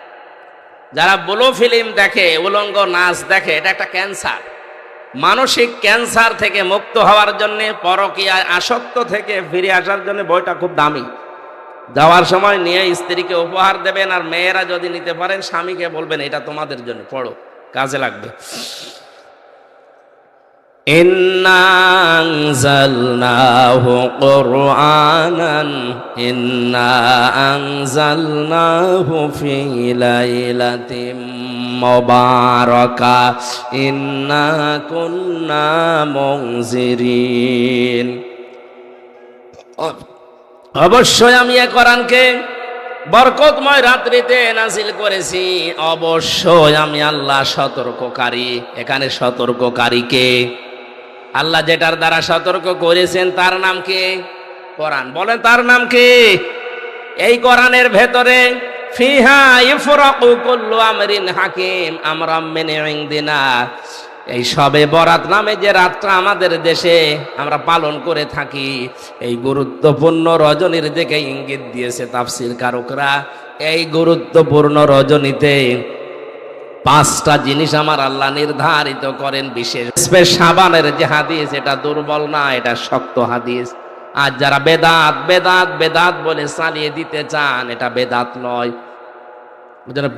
যারা ব্লু ফিল্ম দেখে, উলঙ্গ নাচ দেখে, এটা একটা ক্যান্সার। মানসিক ক্যান্সার থেকে মুক্ত হওয়ার জন্য, পরকীয়ায় আসক্ত থেকে ফিরে আসার জন্য বইটা খুব দামি। যাওয়ার সময় নিয়ে স্ত্রীকে উপহার দেবেন, আর মেয়েরা যদি নিতে পারেন স্বামীকে বলবেন এটা তোমাদের জন্য, পড়ো, কাজে লাগবে। ইন্না আনজালনাহু কুরআনান ইন্না আনজালনাহু ফি লাইলাতিন মুবারাকা ইন্না কুন্না মুনজিরিন। অবশ্যই আমি এই কোরআনকে বরকতময় রাত্রিতে নাজিল করেছি। অবশ্যই আমি আল্লাহ সতর্ককারী। এখানে সতর্ককারীকে আল্লাহ যেটার দ্বারা সতর্ক করেছেন তার নাম কি? কোরআন। বলেন তার নাম কি? এই কোরআনের ভেতরে ফিহা ইফরাকু কুল্লু আমরিন হাকিম আমরাম মিন ইনদিনা। এই শবে বরাত নামে যে রাতটা আমাদের দেশে আমরা পালন করে থাকি, এই গুরুত্বপূর্ণ রজনীর দিকে ইঙ্গিত দিয়েছে তাফসীর কারকরা। এই গুরুত্বপূর্ণ রজনীতে 5টা জিনিস আমার আল্লাহ নির্ধারিত করেন বিশেষ। শাবানের যে হাদিস এটা দুর্বল না, এটা শক্ত হাদিস। আর যারা বেদাত বেদাত বেদাত বলে চালিয়ে দিতে চান, এটা বেদাত নয়।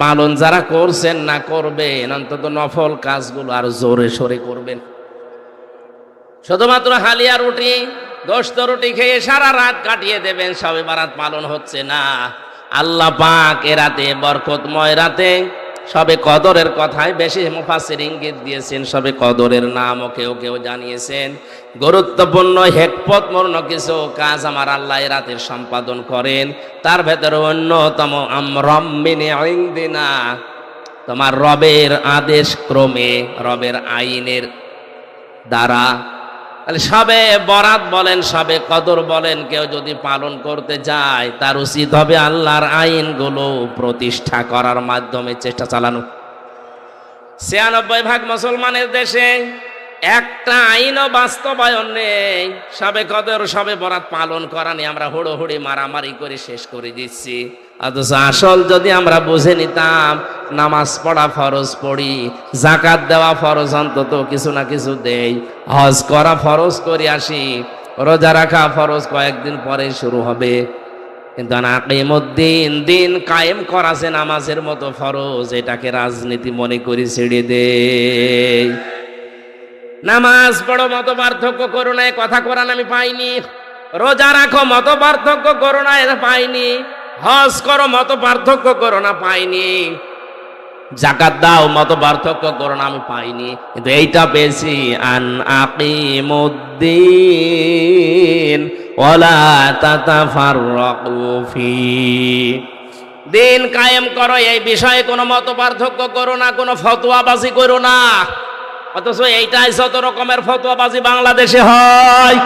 পালন যারা করছেন না করবেন, অন্তত নফল কাজগুলো আর জোরে সোরে করবেন। শুধুমাত্র হালিয়া রুটি গোশত রুটি খেয়ে সারা রাত কাটিয়ে দেবেন, শবে বরাত পালন হচ্ছে না। আল্লাহ পাক এ রাতে, বরকতময় রাতে শবে কদরের কথায় বেশি মুফাসসির ইঙ্গিত দিয়েছেন। শবে কদরের নামও কেউ কেউ জানিয়েছেন। গুরুত্বপূর্ণ হিকমতপূর্ণ কিছু কাজ আমার আল্লাহ এ রাতের সম্পাদন করেন। তার ভেতরে অন্যতম আমরাম মিন ইনদিনা, তোমার রবের আদেশ ক্রমে, রবের আইনের দ্বারা। তাহলে শবে বরাত বলেন, শবে কদর বলেন, কেউ যদি পালন করতে যায় তার উচিত হবে আল্লাহর আইনগুলো প্রতিষ্ঠা করার মাধ্যমে চেষ্টা চালানো। 96% মুসলমানের দেশে একটা আইনও বাস্তবায়ন নেই। শবে কদর শবে বরাত পালন করা নিয়ে আমরা হুড়োহুড়ি মারামারি করে শেষ করে দিচ্ছি। অথচ আসল যদি আমরা বুঝে নিতাম, নামাজ পড়া ফরজ পড়ি, যাকাত দেওয়া ফরজ অন্তত কিছু না কিছু দেই, হজ করা ফরজ করে আসি, রোজা রাখা ফরজ কয়েকদিন পরে শুরু হবে। কিন্তু আকিমুদ্দিন, দিন কায়েম করা যে নামাজের মতো ফরজ, এটাকে রাজনীতি মনে করে ছেড়ে দেই। নামাজ পড়ো মত পার্থক্য করো না, কথা কোরআন আমি পাইনি। রোজা রাখো মত পার্থক্য করো না, এটা পাইনি। হজ করো মত পার্থক্য করো না, পাইনি। যাকাত দাও মত পার্থক্য করো না, আমি পাইনি। কিন্তু এইটা পেয়েছি, আন আকিমুদ্দিন ওয়ালা তাতাফাররাকু ফি। দিন কায়েম করো, এই বিষয়ে কোনো মত পার্থক্য করো না, কোনো ফতোয়াবাজি করো না। অথচ এইটাই যত রকমের ফতোয়াবাজি বাংলাদেশে হয়।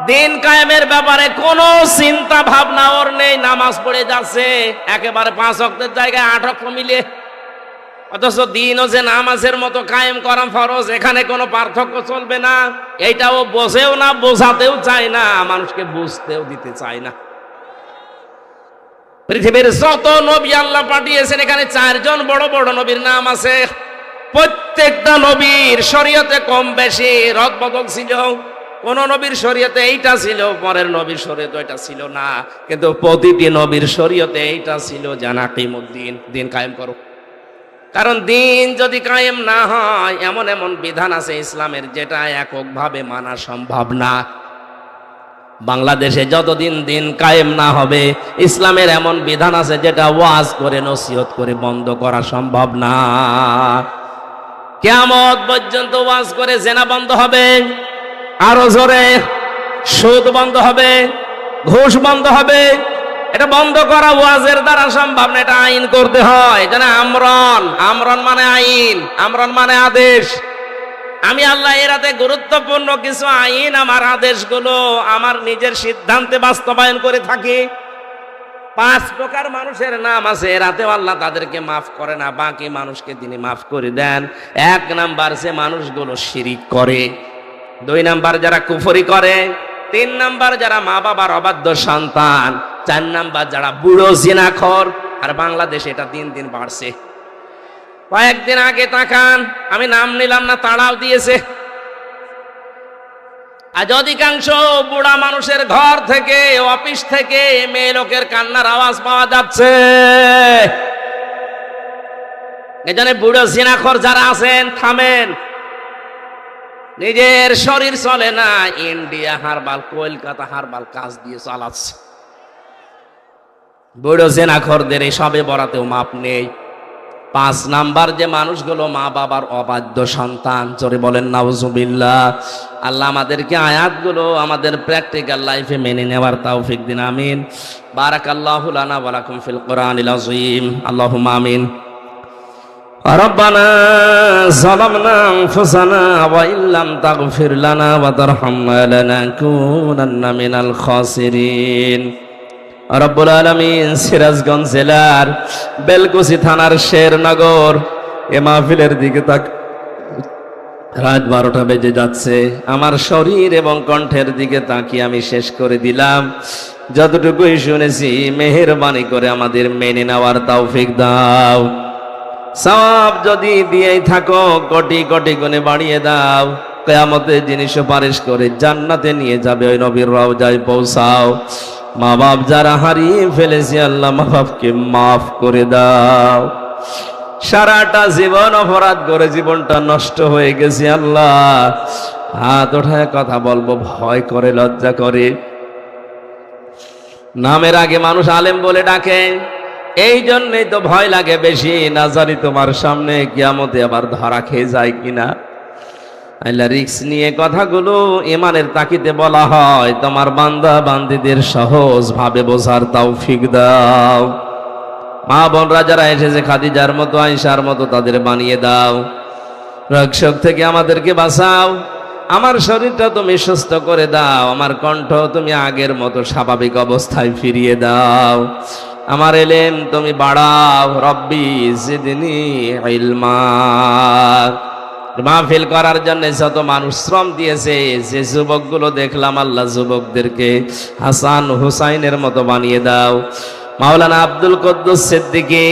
দিন কায়েমের ব্যাপারে কোনো চিন্তা ভাবনা ওর নেই, নামাজ পড়ে যাচ্ছে একেবারে 5 ওয়াক্তের জায়গায় 8 ওয়াক্ত মিলে। অথচ দিনও যে নামাজের মতো কায়েম করা ফরজ, এখানে কোনো পার্থক্য চলবে না। এইটাও বোঝেও না, বোঝাতেও চায় না, মানুষকে বুঝতেও দিতে চায় না। পৃথিবীর যত নবী আল্লাহ পাঠিয়েছেন, এখানে 4 জন বড় বড় নবীর নাম আছে। প্রত্যেকটা নবীর শরীয়তে কম বেশি রদবদল ছিল। কোন নবীর শরীয়তে এইটা ছিল, পরের নবীর শরীয়তে এটা ছিল না। কিন্তু প্রতিটি নবীর শরীয়তে এইটা ছিল, জানা কিমুদ্দিন, দিন কায়েম করো। কারণ দিন যদি কায়েম না হয়, এমন এমন বিধান আছে ইসলামের যেটা এককভাবে মানা সম্ভব না। বাংলাদেশে যতদিন দিন কায়েম না হবে, ইসলামের এমন বিধান আছে যেটা ওয়াজ করে নসিহত করে বন্ধ করা সম্ভব না। কিয়ামত পর্যন্ত ওয়াজ করে জেনা বন্ধ হবে, আরো জোরে সুদ বন্ধ হবে, ঘুষ বন্ধ হবে। এটা বন্ধ করা ওয়াজের দ্বারা সম্ভব না, এটা আইন করতে হয়। যেন আমরন, আমরন মানে আইন, আমরন মানে আদেশ। আমি আল্লাহ এর হাতে গুরুত্বপূর্ণ কিছু আইন, আমার আদেশগুলো আমার নিজের সিদ্ধান্তে বাস্তবায়ন করে থাকি। 5 প্রকার মানুষের নাম আছে, রাতেও আল্লাহ তাদেরকে মাফ করে না, বাকি মানুষকে তিনি মাফ করে দেন। 1 নাম্বার যে মানুষগুলো শিরিক করে, 2 নাম্বার যারা কুফরি করে, 3 নাম্বার যারা মা বাবার অবাধ্য সন্তান, 4 নাম্বার যারা বুড়ো জিনাখোর। আর বাংলাদেশে এটা দিন দিন বাড়ছে। কয়েকদিন আগে তাকান, আমি নাম নিলাম না, তাড়াও দিয়েছে। আজ অধিকাংশ বুড়া মানুষের ঘর থেকে, অফিস থেকে মেয়ে লোকের কান্নার আওয়াজ পাওয়া যাচ্ছে। এজন্য বুড়ো জিনাখোর যারা আছেন, থামেন। নিজের শরীর চলে না, ইন্ডিয়া হারবাল, কলকাতা হারবাল কাজ দিয়ে চালাচ্ছে। বড় জেনাখরদের এই সবে বরাতেও মাপ নেই। 5 নাম্বার যে মানুষগুলো মা বাবার অবাধ্য সন্তান, জোরে বলেন নাউজুবিল্লাহ। আল্লাহ আমাদেরকে আয়াতগুলো আমাদের প্র্যাকটিক্যাল লাইফে মেনে নেওয়ার তৌফিক দিন, আমিন। বারাকাল্লাহু লানা ওয়া লাকুম ফিল কোরআনিল আযীম, আল্লাহুম্মা আমিন। রব্বানা যালামনা আনফুসানা ওয়া ইল্লাম তাগফির লানা ওয়া তারহামনা লানাকুনান্না মিনাল খাসিরিন। রব্বুল আলামিন সিরাজগঞ্জ জেলার বেলকুচি থানার শেরনগর এ মাহফিলের দিকে তাক, রাত 12টা বেজে যাচ্ছে। আমার শরীর এবং কণ্ঠের দিকে তাকিয়ে আমি শেষ করে দিলাম। যতটুকুই শুনেছি মেহেরবানি করে আমাদের মেনে নেওয়ার তৌফিক দাও। সওয়াব যদি দিয়েই থাকো কোটি কোটি গুণে বাড়িয়ে দাও। কিয়ামতে যিনি সুপারিশ করে জান্নাতে নিয়ে যাবে ওই নবীর রওজায় পৌঁছাও। মা বাপ যারা হারিয়ে ফেলেছে আল্লাহ মা বাপকে মাফ করে দাও। সারাটা জীবন অপরাধ করে জীবনটা নষ্ট হয়ে গেছে আল্লাহ। হাত ওঠায় কথা বলবো ভয় করে, লজ্জা করে। নামের আগে মানুষ আলেম বলে ডাকে, এই জন্যই তো ভয় লাগে বেশি। না জানি তোমার সামনে কিয়ামতে আবার ধরা খেয়ে যায় কিনা। আল্লাহ রিস্ক নিয়ে কথাগুলো ইমানের তাকিদে বলা হয়। তোমার বান্দা বান্দীদের সহজ ভাবে বোঝার তৌফিক দাও। মা বোনরা যারা এসেছে খাদিজার মতো, আয়েশার মতো তাদের বানিয়ে দাও। রোগশোক থেকে আমাদেরকে বাঁচাও। আমার শরীরটা তুমি সুস্থ করে দাও। আমার কণ্ঠ তুমি আগের মতো স্বাভাবিক অবস্থায় ফিরিয়ে দাও। আমার এলেম তুমি বাড়াও। রব্বি জিদনি ইলমা। মাহফিল করার জন্য যত মানুষ শ্রম দিয়েছে, যে যুবকগুলো দেখলাম আল্লাহ যুবকদেরকে হাসান হুসাইনের মতো বানিয়ে দাও। মাওলানা আব্দুল কুদ্দুস সিদ্দিকী,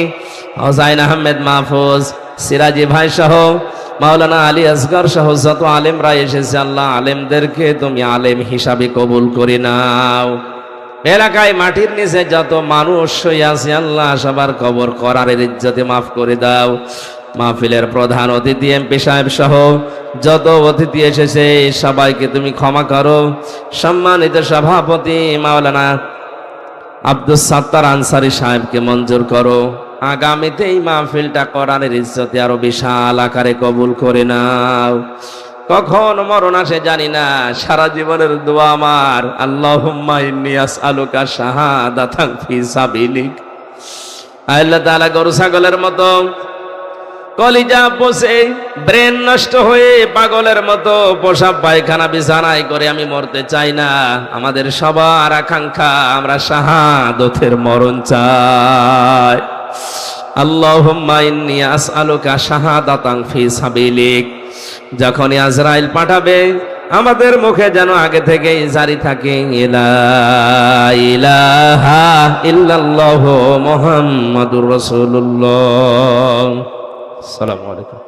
হোসাইন আহমেদ মাহফুজ, সিরাজি ভাই সহ মাওলানা আলী আসগর সহ যত আলেমরা এসেছে আল্লাহ আলেমদেরকে তুমি আলেম হিসাবে কবুল করে নাও। এলাকায় মাটির নিচে যত মানুষ শুয়ে আছে আল্লাহ সবার কবর করারের ইজ্জতে মাফ করে দাও। মাহফিলের প্রধান অতিথি এমপি সাহেব সহ যত অতিথি এসেছে সবাইকে তুমি ক্ষমা করো। সম্মানিত সভাপতি মাওলানা আব্দুস সাত্তার আনসারী সাহেবকে মঞ্জুর করো। আগামীতে এই মাহফিলটা কোরআনের ইজ্জতে আরো বিশাল আকারে কবুল করে নাও। কখন মরণ আসে জানি না। সারা জীবনের দোয়া আমার, আল্লাহুম্মা ইন্নী আসআলুকা শাহাদাতান ফি সাবিলিক। আল্লাহ তাআলা গরু ছাগলের মতো কলিজা পচে ব্রেন নষ্ট হয়ে পাগলের মতো পোশাক পায়খানা বিছানায় করে আমি মরতে চাই না। আমাদের সবার আকাঙ্ক্ষা আমরা শাহাদতের মরণ চাই। আল্লাহুম্মা ইন্নী আসআলুকা শাহাদাতান ফি সাবিলিক। যখনই আজরাইল পাঠাবে আমাদের মুখে যেন আগে থেকেই জারি থাকে লা ইলাহা ইল্লাল্লাহু মুহাম্মাদুর রাসূলুল্লাহ। আসসালামু আলাইকুম।